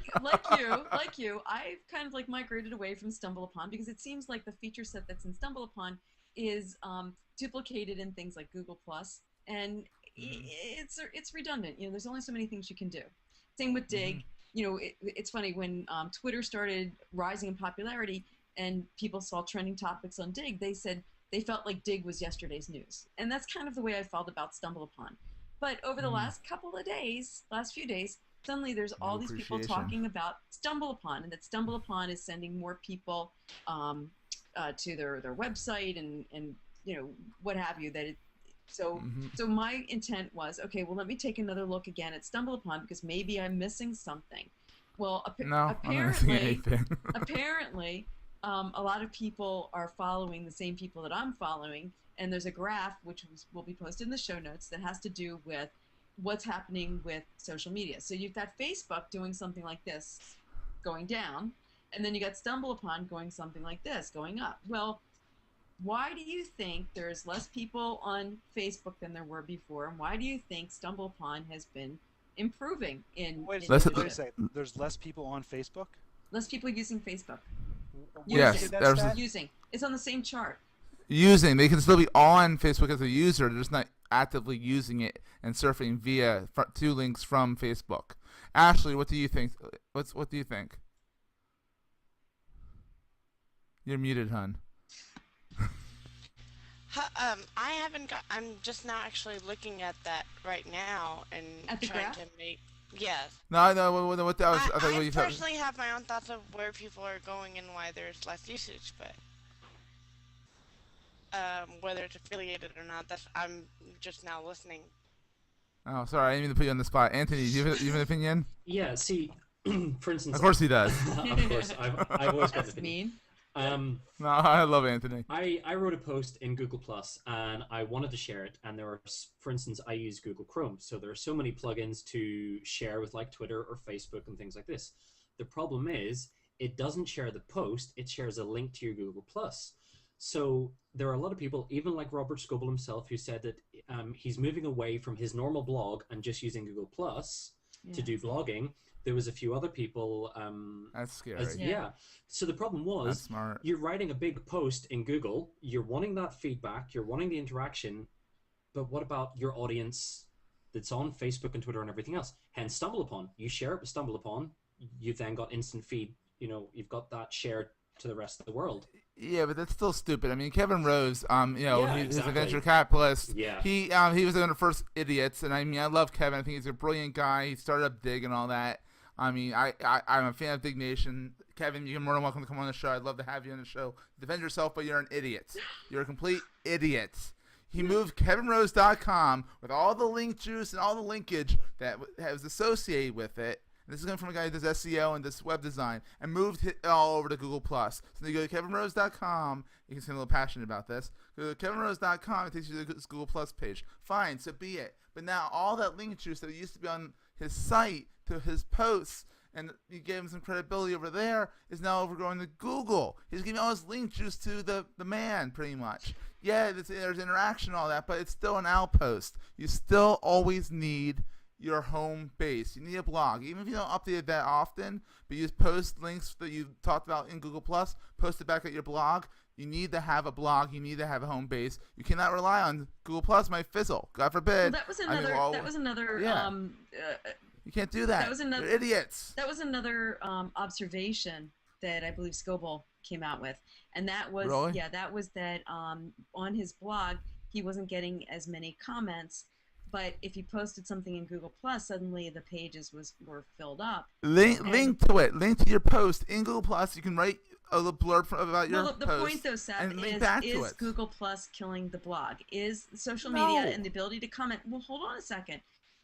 you, I've kind of like migrated away from StumbleUpon because it seems like the feature set that's in StumbleUpon is duplicated in things like Google Plus, and it's redundant. There's only so many things you can do. Same with Dig. It's funny when Twitter started rising in popularity and people saw trending topics on Dig, they said they felt like Dig was yesterday's news. And that's kind of the way I felt about StumbleUpon. But over the last few days, suddenly there's all these people talking about StumbleUpon, and that StumbleUpon is sending more people to their website and what have you. So my intent was, okay, well, let me take another look again at StumbleUpon because maybe I'm missing something. Well, I'm not missing anything. apparently, a lot of people are following the same people that I'm following, and there's a graph which will be posted in the show notes that has to do with what's happening with social media. So you've got Facebook doing something like this, going down, and then you got StumbleUpon going something like this, going up. Well, why do you think there's less people on Facebook than there were before, and why do you think StumbleUpon has been improving in Wait in a usership? second. There's less people on Facebook? Less people using Facebook. Yes, Using. there's Stat? Using. It's on the same chart. using. They can still be on Facebook as a user. They're just not actively using it and surfing via two links from Facebook. Ashley, what do you think? What do you think? You're muted, hun. I haven't got. I'm just now actually looking at that right now and At the trying graph? to make. Yes. No, no. What that was? I thought I what you thought. personally have my own thoughts of where people are going and why there's less usage, but whether it's affiliated or not, that's I'm just now listening. Oh, sorry. I didn't mean to put you on the spot. Anthony, do you have an opinion? Yeah. See, for instance, Of course he does. of course, I've always got an That's opinion. mean. No, I love Anthony. I wrote a post in Google Plus and I wanted to share it. And there are, for instance, I use Google Chrome, so there are so many plugins to share with like Twitter or Facebook and things like this. The problem is it doesn't share the post; it shares a link to your Google Plus. So there are a lot of people, even like Robert Scoble himself, who said that he's moving away from his normal blog and just using Google Plus to do blogging. There was a few other people. That's scary. Yeah. So the problem was, That's smart. you're writing a big post in Google, you're wanting that feedback, you're wanting the interaction, but what about your audience that's on Facebook and Twitter and everything else? Hence, StumbleUpon. You share it with StumbleUpon, you've then got instant feed. You know, you've got that shared to the rest of the world. Yeah, but that's still stupid. I mean, Kevin Rose, Yeah, he's a exactly. venture capitalist. Yeah. He was one of the first idiots, and I mean, I love Kevin. I think he's a brilliant guy. He started up Dig and all that. I mean, I'm a fan of Dig Nation. Kevin, you're more than welcome to come on the show. I'd love to have you on the show. Defend yourself, but you're an idiot. You're a complete idiot. He moved KevinRose.com with all the link juice and all the linkage that was associated with it. And this is coming from a guy who does SEO and does web design, and moved it all over to Google+. So you go to KevinRose.com. You can seem a little passionate about this. Go to KevinRose.com. It takes you to this Google+ page. Fine, so be it. But now all that link juice that used to be on his site to his posts, and you gave him some credibility over there, is now overgrowing to Google. He's giving all his link juice to the man, pretty much. Yeah, there's interaction and all that, but it's still an outpost. You still always need your home base. You need a blog. Even if you don't update it that often, but you just post links that you talked about in Google+, post it back at your blog. You need to have a blog. You need to have a home base. You cannot rely on Google+. Might fizzle. God forbid. Well, that was another. That was another. Yeah. You can't do that. That was another. You're idiots. That was another observation that I believe Scoble came out with, and that was Really? that was that on his blog he wasn't getting as many comments, but if he posted something in Google Plus, suddenly the pages were filled up. Link to it. Link to your post in Google+. You can write a little blurb about your Well, the post point though, Seth, and link back to is it. Google Plus killing the blog? Is social No. media and the ability to comment? Well, hold on a second.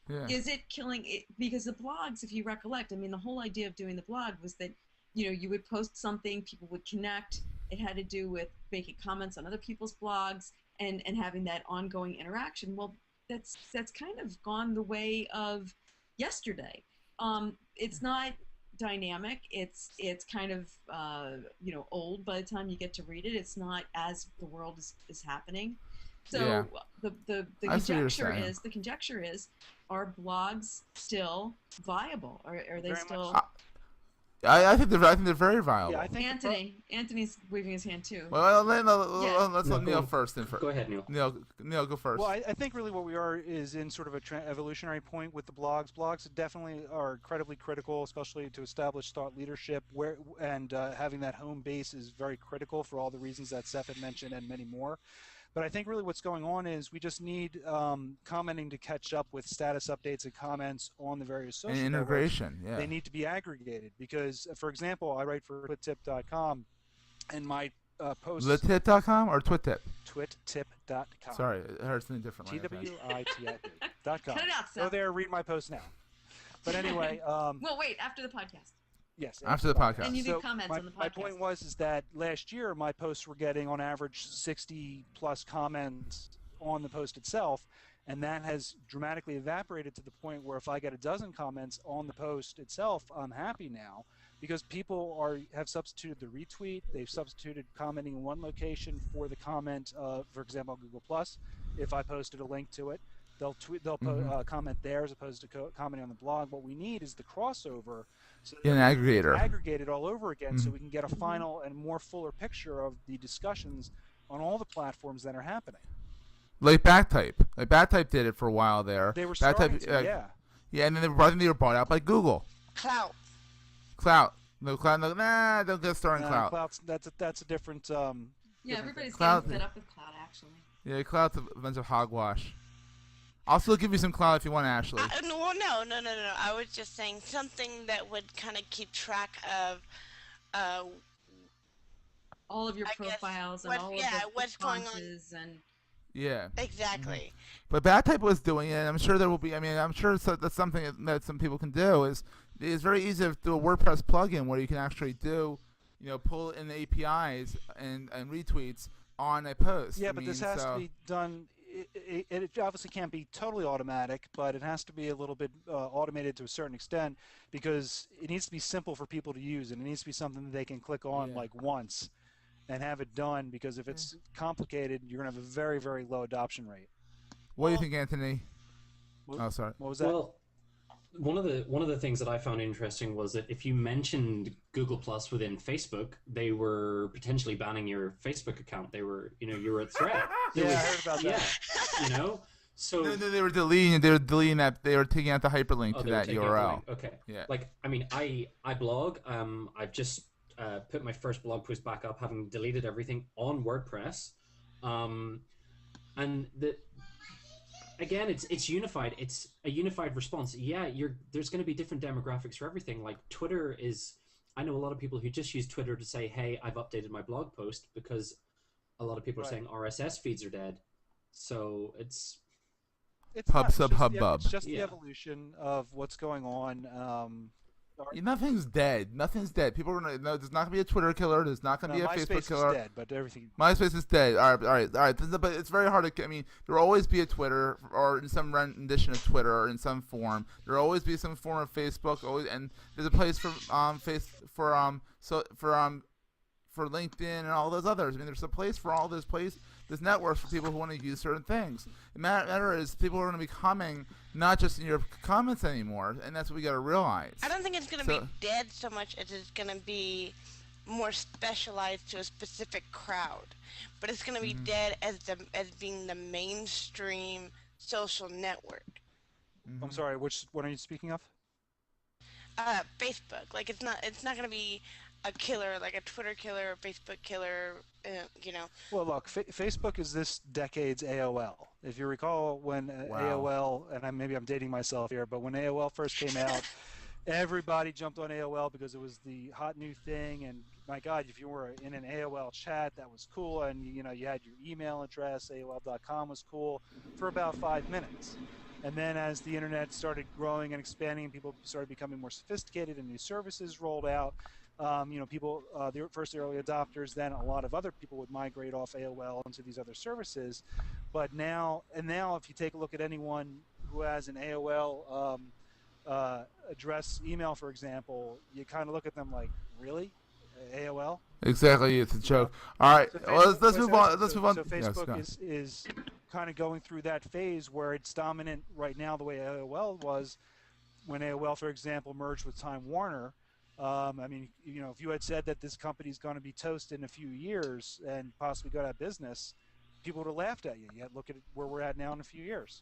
Yeah. Is it killing it? Because the blogs, if you recollect, I mean, the whole idea of doing the blog was that, you would post something, people would connect. It had to do with making comments on other people's blogs and having that ongoing interaction. Well, that's kind of gone the way of yesterday. It's not dynamic. It's kind of old by the time you get to read it. It's not as the world is happening. So Yeah. the I see what you're conjecture is, are blogs still viable? Are they Very still? much. I think they're very viable. Yeah, I think Anthony's waving his hand too. Well, let's let No, Neil go- first. Go ahead, Neil. Neil, go first. Well, I think really what we are is in sort of a evolutionary point with the blogs. Blogs definitely are incredibly critical, especially to establish thought leadership. Having that home base is very critical for all the reasons that Seth had mentioned and many more. But I think really what's going on is we just need commenting to catch up with status updates and comments on the various social and networks. integration, yeah. They need to be aggregated because, for example, I write for twittip.com, and my posts... Littip.com or TwitTip? Twittip.com. Sorry, it hurts something differently. TWITIP.com. Cut it out, Go Seth. there, read my post now. But anyway... Well, wait, after the podcast. Yes. After the podcast. And you do comments on the podcast. My point is that last year my posts were getting on average 60 plus comments on the post itself, and that has dramatically evaporated to the point where if I get a dozen comments on the post itself, I'm happy now, because people have substituted the retweet. They've substituted commenting in one location for the comment, for example, Google Plus. If I posted a link to it, they'll comment there as opposed to commenting on the blog. What we need is the crossover. So an aggregator. Aggregate it all over again, so we can get a final and more fuller picture of the discussions on all the platforms that are happening. Like Backtype did it for a while there. They were starting Backtype, to, yeah. yeah, and then they were bought out by Google. Clout. Clout. No Clout. No, nah, don't get started on Clout. Cloud's that's a different. Yeah, everybody's Cloud- getting fed up with Cloud, actually. Yeah, Clout's a bunch of hogwash. I'll still give you some Clout if you want, Ashley. No. I was just saying something that would kind of keep track of, All of your I guess profiles and what- all yeah, of the what's going on. responses and Yeah. exactly. But Backtype was doing it, and I'm sure there will be. I mean, I'm sure that's something that some people can do. It's very easy to do a WordPress plugin where you can actually do, pull in the APIs and retweets on a post. Yeah, but this has to be done. It obviously can't be totally automatic, but it has to be a little bit automated to a certain extent because it needs to be simple for people to use, and it needs to be something that they can click on like once and have it done. Because if it's complicated, you're gonna have a very, very low adoption rate. What do you think, Anthony? What, Oh, sorry. What was that? Well, one of the things that I found interesting was that if you mentioned Google Plus within Facebook, they were potentially banning your Facebook account. They were, you were a threat. Yeah, I heard about that. Yeah, So No, they were deleting. They were deleting that. They were taking out the hyperlink to they were that taking out the URL. link. Okay. Yeah. Like, I mean, I blog. I've just put my first blog post back up, having deleted everything on WordPress. And again, it's unified. It's a unified response. Yeah, there's going to be different demographics for everything. Like Twitter is. I know a lot of people who just use Twitter to say, "Hey, I've updated my blog post," because a lot of people are saying RSS feeds are dead. So it's Pub sub just hubbub. It's just the evolution of what's going on. Nothing's dead. Nothing's dead. People are gonna. No, there's not gonna be a Twitter killer. There's not gonna be a MySpace Facebook killer. is dead, but everything. MySpace is dead. All right. But it's very hard to. I mean, there will always be a Twitter, or in some rendition of Twitter, or in some form. There will always be some form of Facebook. Always, and there's a place for for LinkedIn and all those others. I mean, there's a place for all this networks for people who want to use certain things. The matter is, people are going to be commenting not just in your comments anymore, and that's what we got to realize. I don't think it's going to be dead so much as it's going to be more specialized to a specific crowd. But it's going to be dead as being the mainstream social network. I'm sorry. Which one are you speaking of? Facebook. Like it's not going to be a killer, like a Twitter killer, a Facebook killer, Well, look, Facebook is this decade's AOL. If you recall when AOL, and maybe I'm dating myself here, but when AOL first came out, everybody jumped on AOL because it was the hot new thing. And my God, if you were in an AOL chat, that was cool. And you had your email address, AOL.com was cool for about 5 minutes. And then as the internet started growing and expanding, and people started becoming more sophisticated, and new services rolled out. People, the first early adopters, then a lot of other people would migrate off AOL into these other services. But now if you take a look at anyone who has an AOL address email, for example, you kind of look at them like, really? AOL? Exactly, it's a joke. All right, So let's move on. Let's move on. So Facebook Yes, is kind of going through that phase where it's dominant right now the way AOL was when AOL, for example, merged with Time Warner. If you had said that this company is going to be toasted in a few years and possibly go out of business, people would have laughed at you. Yet look at where we're at now in a few years.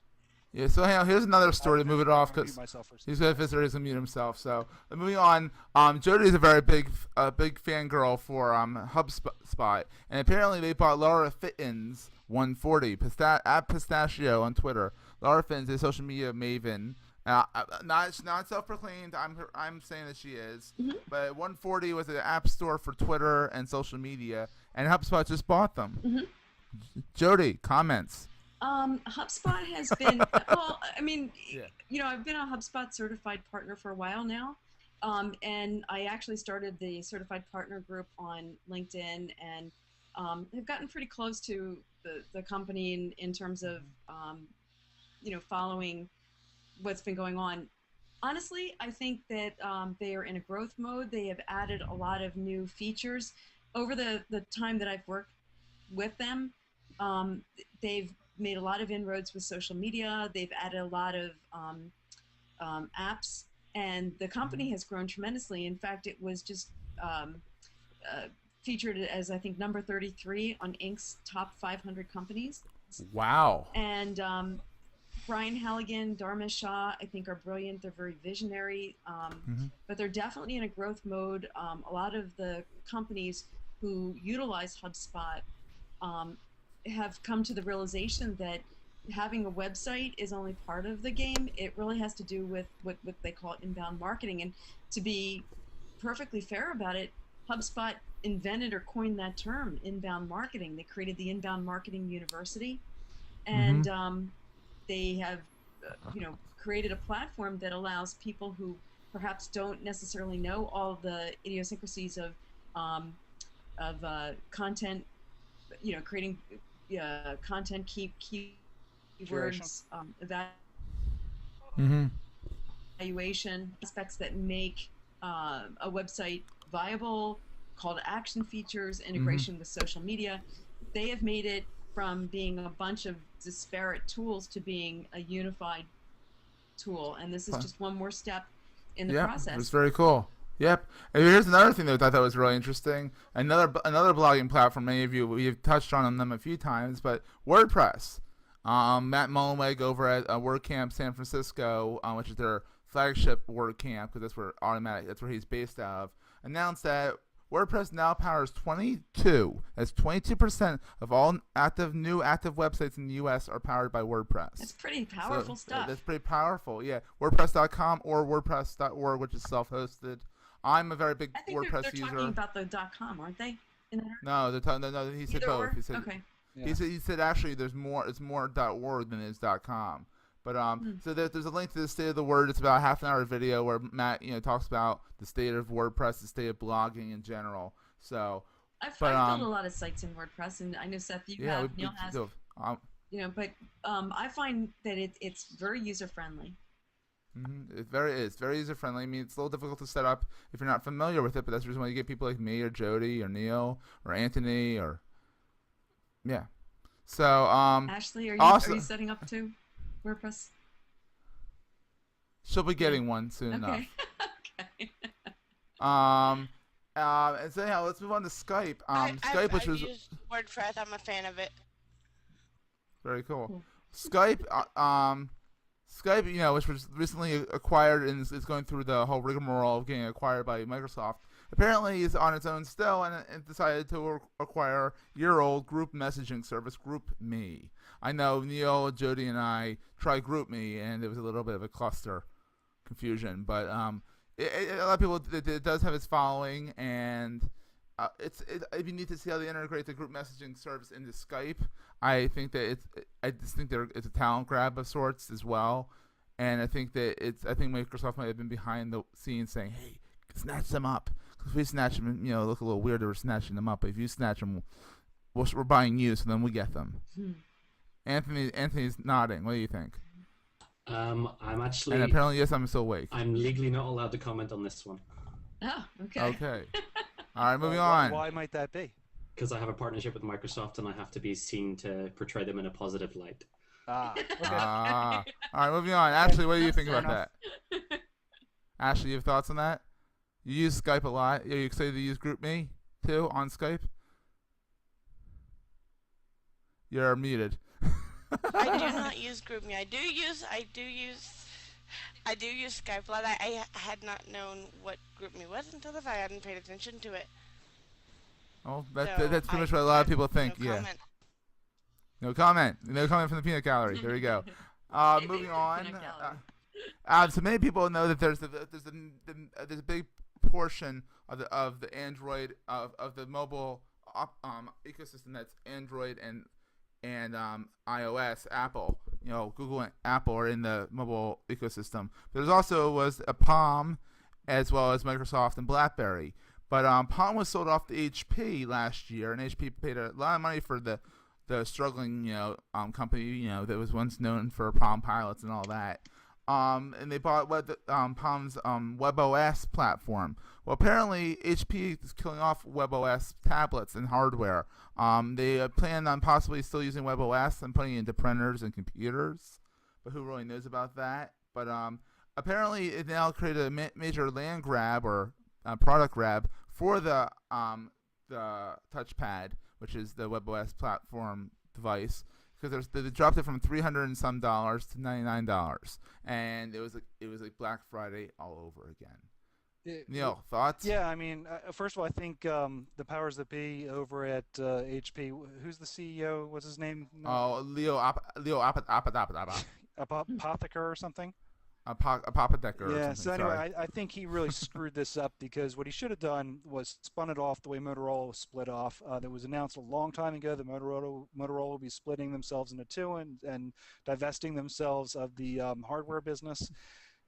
Yeah, so here's another story to move it off because he's going to mute himself. So moving on, Jody is a very big fangirl for HubSpot, and apparently they bought Laura Fittins 140 at Pistachio on Twitter. Laura Fittins is a social media maven. Not self-proclaimed. I'm saying that she is, but 140 was an app store for Twitter and social media, and HubSpot just bought them. Jody, comments. HubSpot has been well. I mean, I've been a HubSpot certified partner for a while now, and I actually started the certified partner group on LinkedIn, and have gotten pretty close to the company in terms of following what's been going on. Honestly, I think that they are in a growth mode. They have added a lot of new features over the time that I've worked with them. They've made a lot of inroads with social media. They've added a lot of apps, and the company has grown tremendously. In fact, it was just featured as I think number 33 on Inc.'s top 500 companies. Wow. And Brian Halligan, Dharma Shah, I think are brilliant. They're very visionary, but they're definitely in a growth mode. A lot of the companies who utilize HubSpot have come to the realization that having a website is only part of the game. It really has to do with what they call inbound marketing. And to be perfectly fair about it, HubSpot invented or coined that term, inbound marketing. They created the Inbound Marketing University, and they have, created a platform that allows people who perhaps don't necessarily know all the idiosyncrasies of content, creating content, keywords, evaluation, aspects that make a website viable, call to action features, integration with social media. They have made it from being a bunch of disparate tools to being a unified tool, and this is just one more step in the process. It's very cool. Yep. And here's another thing that I thought was really interesting. Another blogging platform. Many of you, we've touched on them a few times, but WordPress. Matt Mullenweg over at WordCamp San Francisco, which is their flagship WordCamp, because that's where he's based out of, announced that WordPress now powers 22% of all new active websites in the U.S. are powered by WordPress. That's pretty powerful stuff. That's pretty powerful, yeah. WordPress.com or WordPress.org, which is self-hosted. I'm a very big WordPress user. They're talking about the .com, aren't they? No, no. He said both. He said, okay. Yeah. He said actually there's more. It's more .org than it is .com. But so there's a link to the State of the Word. It's about a half-an-hour video where Matt talks about the state of WordPress, the state of blogging in general. So I've built a lot of sites in WordPress, and I know Seth, Neil has. But I find that it's very user-friendly. It's very user-friendly. I mean, it's a little difficult to set up if you're not familiar with it, but that's the reason why you get people like me or Jody or Neil or Anthony or So Ashley, are you setting up too? WordPress? She'll be getting one soon enough. Okay. And so anyhow, let's move on to Skype. Skype, which was used WordPress. I'm a fan of it. Very cool. Skype, which was recently acquired and is going through the whole rigmarole of getting acquired by Microsoft, apparently is on its own still and decided to acquire year-old group messaging service GroupMe. I know Neil, Jody, and I tried GroupMe, and it was a little bit of a cluster confusion. But a lot of people, it does have its following, and you need to see how they integrate the group messaging service into Skype. I think that it's a talent grab of sorts as well, and I think Microsoft might have been behind the scenes saying, "Hey, snatch them up." Because if we snatch them, look a little weird. We're snatching them up. But if you snatch them, we're buying you, so then we get them. Anthony's nodding. What do you think? I'm actually. And apparently, yes, I'm still awake. I'm legally not allowed to comment on this one. Oh, okay. Okay. All right, moving on. Why might that be? Because I have a partnership with Microsoft, and I have to be seen to portray them in a positive light. Okay. All right, moving on. Ashley, what do you think about that? Ashley, you have thoughts on that? You use Skype a lot. Are you excited to use GroupMe too on Skype? You're muted. I do not use GroupMe. I do use Skype a lot. I had not known what GroupMe was until this. I hadn't paid attention to it. Oh, that's pretty much what a lot of people think. Comment. No comment. No comment from the peanut gallery. There you go. Moving on. So many people know that there's a big portion of the Android of the mobile ecosystem that's Android and iOS. Apple, Google and Apple are in the mobile ecosystem. There's also was a Palm, as well as Microsoft and BlackBerry. But Palm was sold off to HP last year, and HP paid a lot of money for the struggling company that was once known for Palm Pilots and all that. And they bought Palm's WebOS platform. Well, apparently HP is killing off WebOS tablets and hardware. They plan on possibly still using WebOS and putting it into printers and computers, but who really knows about that? But apparently it now created a major land grab or product grab for the the touchpad, which is the WebOS platform device, because they dropped it from $300 and some dollars to $99, and it was like Black Friday all over again. Neil, thoughts? Yeah, I mean, first of all, I think the powers that be over at HP. Who's the CEO? What's his name? Oh, Leo Apotheker Apotheker or something. or Yeah. something. So anyway, I think he really screwed this up, because what he should have done was spun it off the way Motorola was split off. That was announced a long time ago that Motorola will be splitting themselves into two and divesting themselves of the hardware business.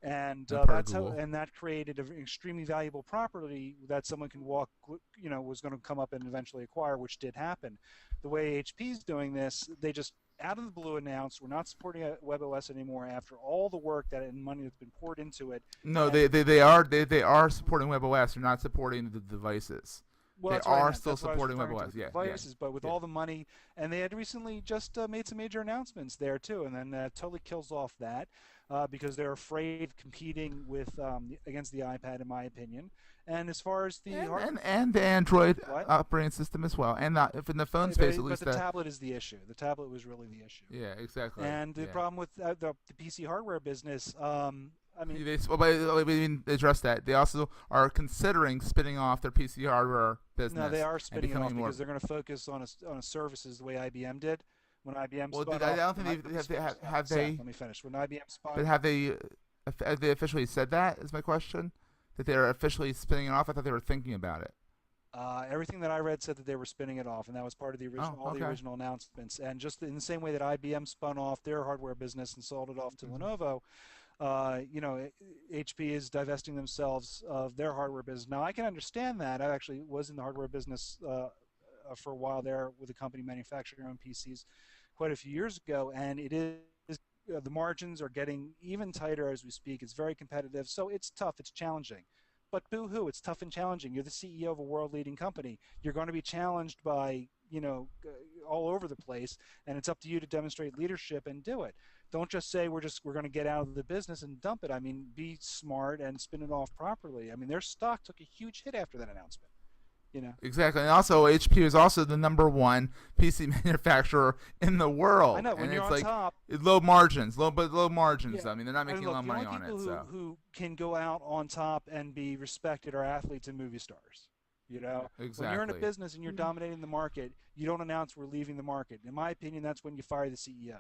And that's how, and that created an extremely valuable property that someone can was going to come up and eventually acquire, which did happen. The way HP's doing this, they just out of the blue announced we're not supporting WebOS anymore after all the work and money that's been poured into it. No, they are supporting WebOS. They're not supporting the devices. Well, they are still supporting WebOS, devices, but with all the money, and they had recently just made some major announcements there too, and then that totally kills off that because they're afraid of competing with against the iPad, in my opinion. And as far as the and the Android operating system as well, and if in the phone space at least. But the tablet is the issue. The tablet was really the issue. Yeah, exactly. And the problem with the PC hardware business. I mean, they address that. They also are considering spinning off their PC hardware business. No, they are spinning it off because they're going to focus on a services the way IBM did when IBM spun off. I don't think have they. Let me finish. When IBM spun. But have they officially said that? Is my question. That they're officially spinning it off? I thought they were thinking about it. Everything that I read said that they were spinning it off, and that was part of the original, the original announcements. And just in the same way that IBM spun off their hardware business and sold it off to Lenovo. HP is divesting themselves of their hardware business. Now, I can understand that. I actually was in the hardware business for a while there with a company manufacturing their own PCs quite a few years ago, and it is the margins are getting even tighter as we speak. It's very competitive, so it's tough. It's challenging. But boo-hoo, it's tough and challenging. You're the CEO of a world-leading company. You're going to be challenged by, all over the place, and it's up to you to demonstrate leadership and do it. Don't just say we're going to get out of the business and dump it. I mean, be smart and spin it off properly. I mean, their stock took a huge hit after that announcement. Exactly, and also HP is also the #1 PC manufacturer in the world. I know, when and you're it's on top, low margins. Yeah. I mean, they're not making a lot of money on it. The only people who can go out on top and be respected are athletes and movie stars. Exactly. When you're in a business and you're dominating the market, you don't announce we're leaving the market. In my opinion, that's when you fire the CEO.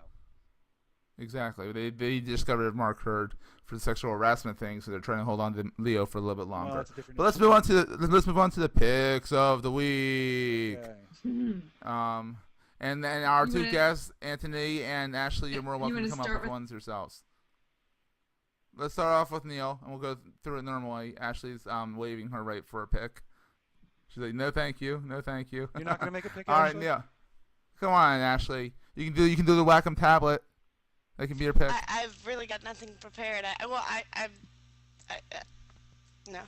Exactly. They just got rid of Mark Hurd for the sexual harassment thing, so they're trying to hold on to Leo for a little bit longer. But let's move on to the picks of the week. Okay. And then our two guests, Anthony and Ashley, you're more welcome to come up with ones yourselves. Let's start off with Neil, and we'll go through it normally. Ashley's waving her right for a pick. She's like, no, thank you, no, thank you. You're not gonna make a pick. All right, Neil. Come on, Ashley. You can do the Wacom tablet. That can be your pick. I've really got nothing prepared. No. No.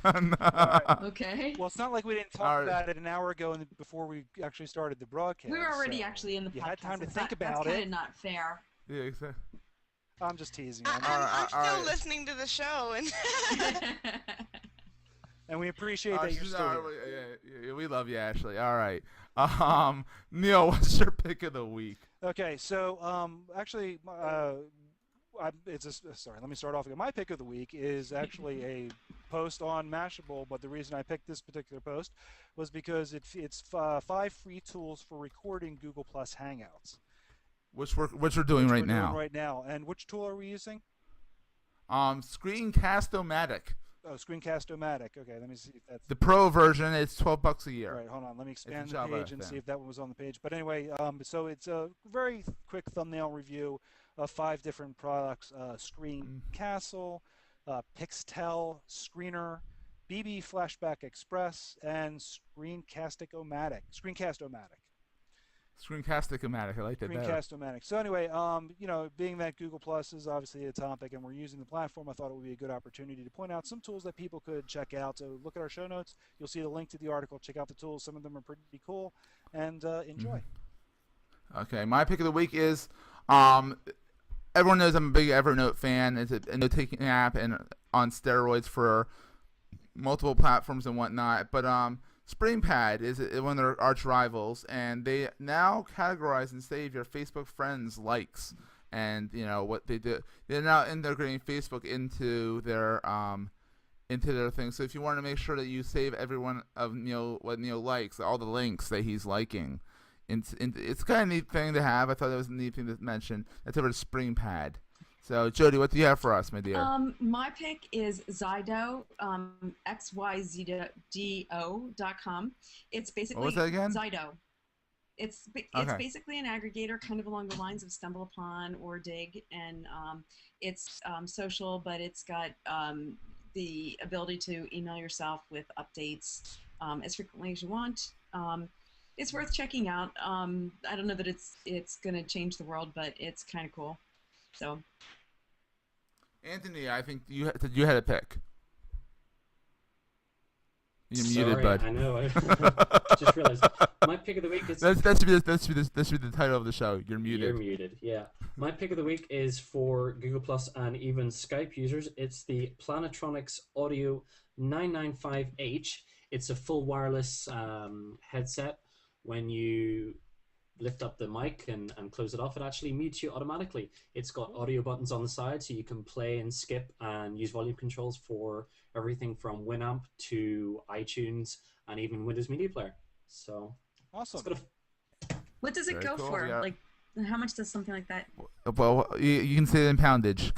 Right. Okay. Well, it's not like we didn't talk about it an hour ago before we actually started the broadcast. We were already actually in the podcast. You had time to think about that's it. kind of not fair. Yeah, exactly. I'm just teasing. I'm still listening to the show, and and we appreciate that you're still here. Yeah, we love you, Ashley. All right. Neil, what's your pick of the week? Okay, so actually, let me start off again. My pick of the week is actually a post on Mashable, but the reason I picked this particular post was because it's 5 free tools for recording Google Plus Hangouts. Which we're doing right now. Right now, and which tool are we using? Screencast-O-Matic. Oh, Screencast-O-Matic. Okay, let me see if that's the pro version. It's $12 a year. All right, hold on. Let me expand the page and see if that one was on the page. But anyway, so it's a very quick thumbnail review of 5 different products: Screencastle, Pixtel, Screener, BB Flashback Express, and Screencast-O-Matic. Screencast-O-Matic. I like that better. Screencast-O-Matic. So anyway, being that Google Plus is obviously a topic and we're using the platform, I thought it would be a good opportunity to point out some tools that people could check out. So look at our show notes. You'll see the link to the article. Check out the tools. Some of them are pretty cool, and enjoy. Okay, my pick of the week is everyone knows I'm a big Evernote fan. It's a note-taking app and on steroids for multiple platforms and whatnot. But SpringPad is one of their arch rivals, and they now categorize and save your Facebook friends' likes. And what they do, they're now integrating Facebook into their thing. So if you want to make sure that you save everyone of what Neil likes, all the links that he's liking, it's kind of a neat thing to have. I thought it was a neat thing to mention. That's over to SpringPad. So Jody, what do you have for us, my dear? My pick is Zydo, XYZDO.com. It's basically what was that again? Zydo. It's basically an aggregator, kind of along the lines of StumbleUpon or Dig, and it's social, but it's got the ability to email yourself with updates as frequently as you want. It's worth checking out. I don't know that it's going to change the world, but it's kind of cool. So, Anthony, I think you had a pick. You're Sorry, muted, bud. I know. I just realized my pick of the week is. That should be the title of the show. You're muted. You're muted. Yeah. My pick of the week is for Google Plus and even Skype users. It's the Plantronics Audio 995H. It's a full wireless headset. When you lift up the mic and close it off, it actually mutes you automatically. It's got audio buttons on the side, so you can play and skip and use volume controls for everything from Winamp to iTunes and even Windows Media Player. So awesome. What does it go cool, for? yeah. Like, how much does something like that? Well, you can say it in poundage.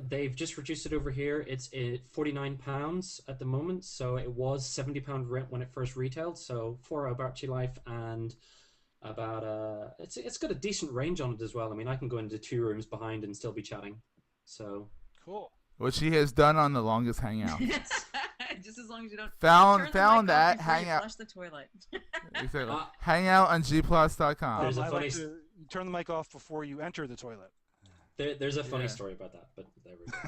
They've just reduced it over here. It's £49 at the moment, so it was £70 rent when it first retailed. So 4-hour battery life and about it's got a decent range on it as well. I mean, I can go into 2 rooms behind and still be chatting. So cool. What she has done on the longest hangout. Just as long as you don't found that hangout. Flush the toilet. Exactly. Hangout on gplus.com. There's a I funny like to turn the mic off before you enter the toilet. there's a funny story about that, but there we go.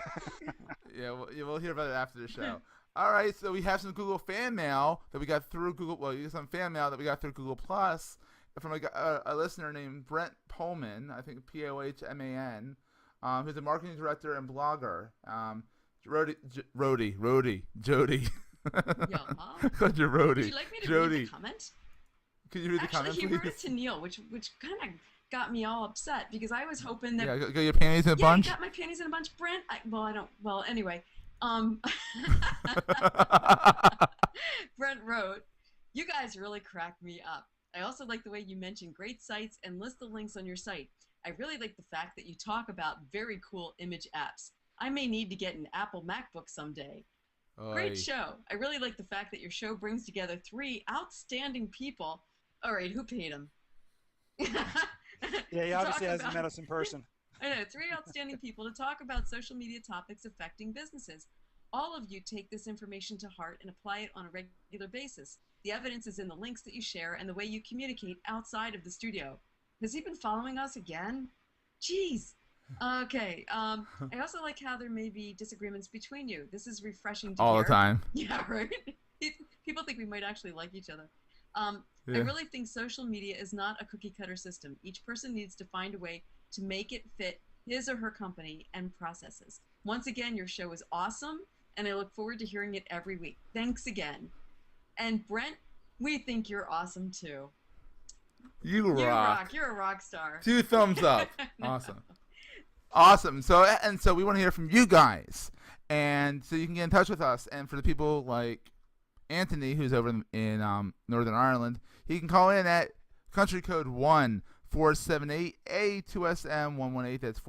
Yeah, we'll hear about it after the show. All right, so we have some Google fan mail that we got through Google. Well, some fan mail that we got through Google Plus from a listener named Brent Pullman. I think Pohman. Who's a marketing director and blogger. Jody. Yeah. Called you Rody. Would you like me to Jody. read the comment? Can you read the comment, Actually, he please? wrote it to Neil, which kind of got me all upset because I was hoping that. Yeah, got your panties in a bunch? Yeah, I got my panties in a bunch. Brent, well, anyway. Brent wrote, "You guys really cracked me up. I also like the way you mention great sites and list the links on your site. I really like the fact that you talk about very cool image apps. I may need to get an Apple MacBook someday. Great show. I really like the fact that your show brings together 3 outstanding people." All right, who paid him? Yeah, he obviously hasn't met us in person. I know, 3 outstanding people to talk about social media topics affecting businesses. All of you take this information to heart and apply it on a regular basis. The evidence is in the links that you share and the way you communicate outside of the studio. Has he been following us again? Jeez. Okay. I also like how there may be disagreements between you. This is refreshing to hear. All the time. Yeah, right? People think we might actually like each other. I really think social media is not a cookie-cutter system. Each person needs to find a way to make it fit his or her company and processes. Once again, your show is awesome, and I look forward to hearing it every week. Thanks again. And Brent, we think you're awesome too. You rock. You're a rock star. 2 thumbs up. Awesome. So we want to hear from you guys, and so you can get in touch with us. And for the people like Anthony, who's over in Northern Ireland, he can call in at country code 1-478 A2SM 118. That's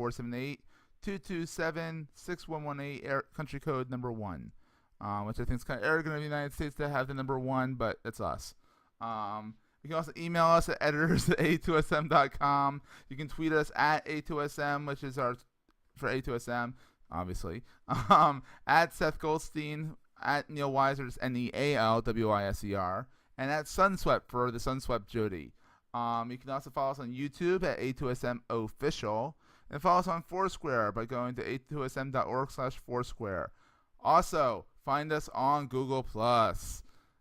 478-227-6118. Country code number 1, which I think is kind of arrogant of the United States to have the number 1, but it's us. You can also email us at editors@a2sm.com. You can tweet us at A2SM, which is our for A2SM, obviously. At Seth Goldstein, at Neil Weiser, it's NEALWISER, and at Sunswept for the Sunswept Jody. You can also follow us on YouTube at A2SM Official, and follow us on Foursquare by going to a2sm.org/Foursquare. Also, find us on Google+.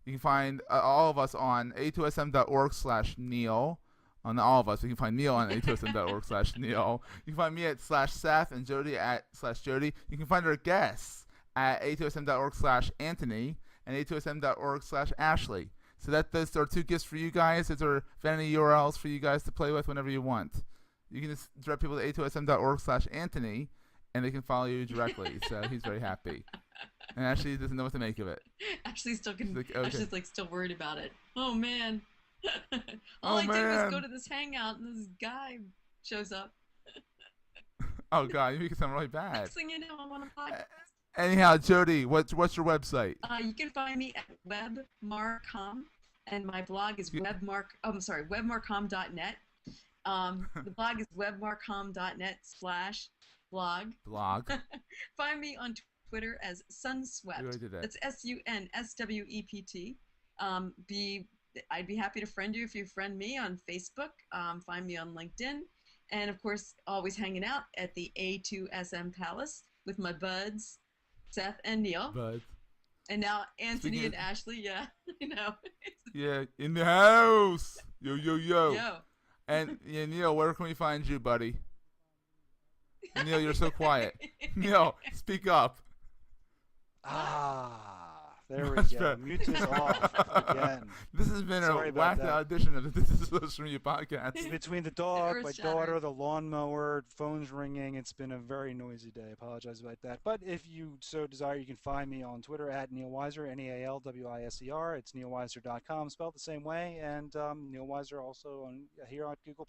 You can find all of us on a2sm.org/Neil. On all of us, you can find Neil on a2sm.org/Neil. You can find me at /Seth and Jody at /Jody. You can find our guests at a2sm.org/Anthony. and a2sm.org/Ashley. So those are 2 gifts for you guys. Those are vanity URLs for you guys to play with whenever you want. You can just direct people to a2sm.org/Anthony, and they can follow you directly. So he's very happy. And Ashley doesn't know what to make of it. Ashley's still okay. Ashley's like still worried about it. Oh man. All Oh, I did man. was go to this hangout and this guy shows up. Oh God, you make it sound really bad. Next thing you know, I'm on a podcast. Anyhow, Jody, what's your website? You can find me at webmarcom, and my blog is webmarcom.net. The blog is webmarcom.net/blog. Blog. Find me on Twitter as Sunswept. That's SUNSWEPT. I'd be happy to friend you if you friend me on Facebook. Find me on LinkedIn. And of course, always hanging out at the A2SM Palace with my buds, Seth and Neil. Buds. And now Anthony and Ashley, yeah, you know. Yeah, in the house. Yo. Yo. And yeah, Neil, where can we find you, buddy? Neil, you're so quiet. Neil, speak up. There we go. Mute is off again. This has been Sorry a about whacked that. out edition of the This Is Social Media Podcast. Between the dog, my Earth-shattering. daughter, the lawnmower, phones ringing, it's been a very noisy day. I apologize about that. But if you so desire, you can find me on Twitter at Neil Weiser, NealWiser. It's neilweiser.com, spelled the same way. And Neil Weiser also here on Google+.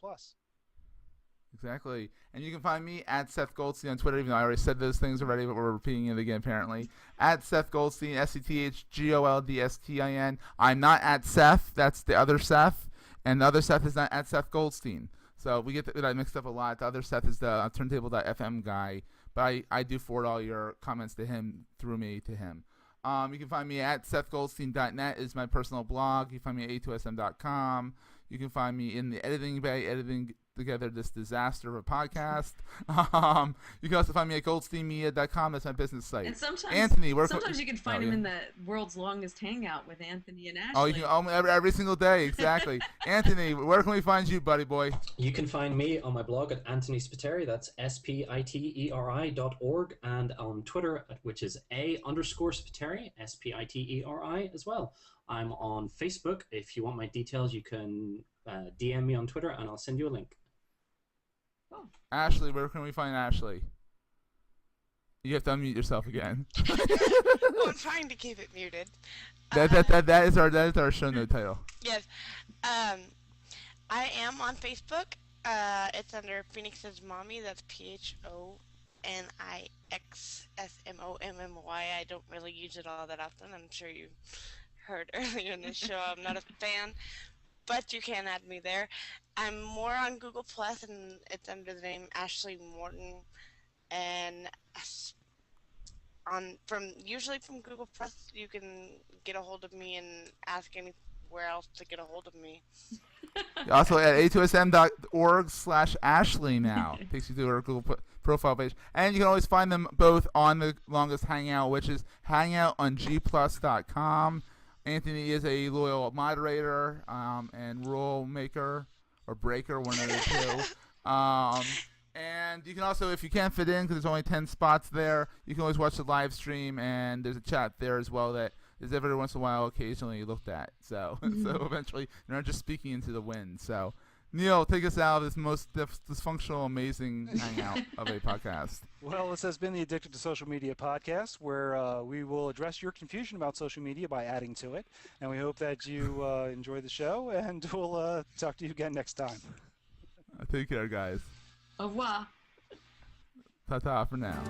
Exactly. And you can find me at Seth Goldstein on Twitter, even though I already said those things already, but we're repeating it again, apparently. At Seth Goldstein, SETHGOLDSTIN. I'm not at Seth. That's the other Seth. And the other Seth is not at Seth Goldstein. So we get that mixed up a lot. The other Seth is the turntable.fm guy. But I do forward all your comments to him through me to him. You can find me at SethGoldstein.net is my personal blog. You can find me at A2SM.com. You can find me in the editing bay, editing together this disaster of a podcast. You can also find me at goldsteinmedia.com. That's my business site. And sometimes, Anthony, sometimes you can find him in the world's longest hangout with Anthony and Ashley. Oh, you can every single day, exactly. Anthony, where can we find you, buddy boy? You can find me on my blog at Anthony Spiteri, that's SPITERI.org, and on Twitter, which is A_Spiteri, SPITERI as well. I'm on Facebook. If you want my details, you can DM me on Twitter, and I'll send you a link. Oh. Ashley, where can we find Ashley? You have to unmute yourself again. Well, I'm trying to keep it muted. That is our show note title. Yes. I am on Facebook. It's under Phoenix's Mommy. That's PHONIXSMOMMY. I don't really use it all that often. I'm sure you heard earlier in the show. I'm not a fan, but you can add me there. I'm more on Google Plus, and it's under the name Ashley Morton. And usually from Google Plus, you can get a hold of me and ask anywhere else to get a hold of me. Also at a2sm.org/Ashley now. Takes you to our Google profile page. And you can always find them both on the longest hangout, which is hangoutonGplus.com. Anthony is a loyal moderator and rule maker or breaker, one of the two. And you can also, if you can't fit in, because there's only 10 spots there, you can always watch the live stream, and there's a chat there as well that is every once in a while occasionally looked at. So, so eventually you're not just speaking into the wind. So, Neil, take us out of this most dysfunctional, amazing hangout of a podcast. Well, this has been the Addicted to Social Media podcast, where we will address your confusion about social media by adding to it. And we hope that you enjoy the show, and we'll talk to you again next time. Take care, guys. Au revoir. Ta-ta for now.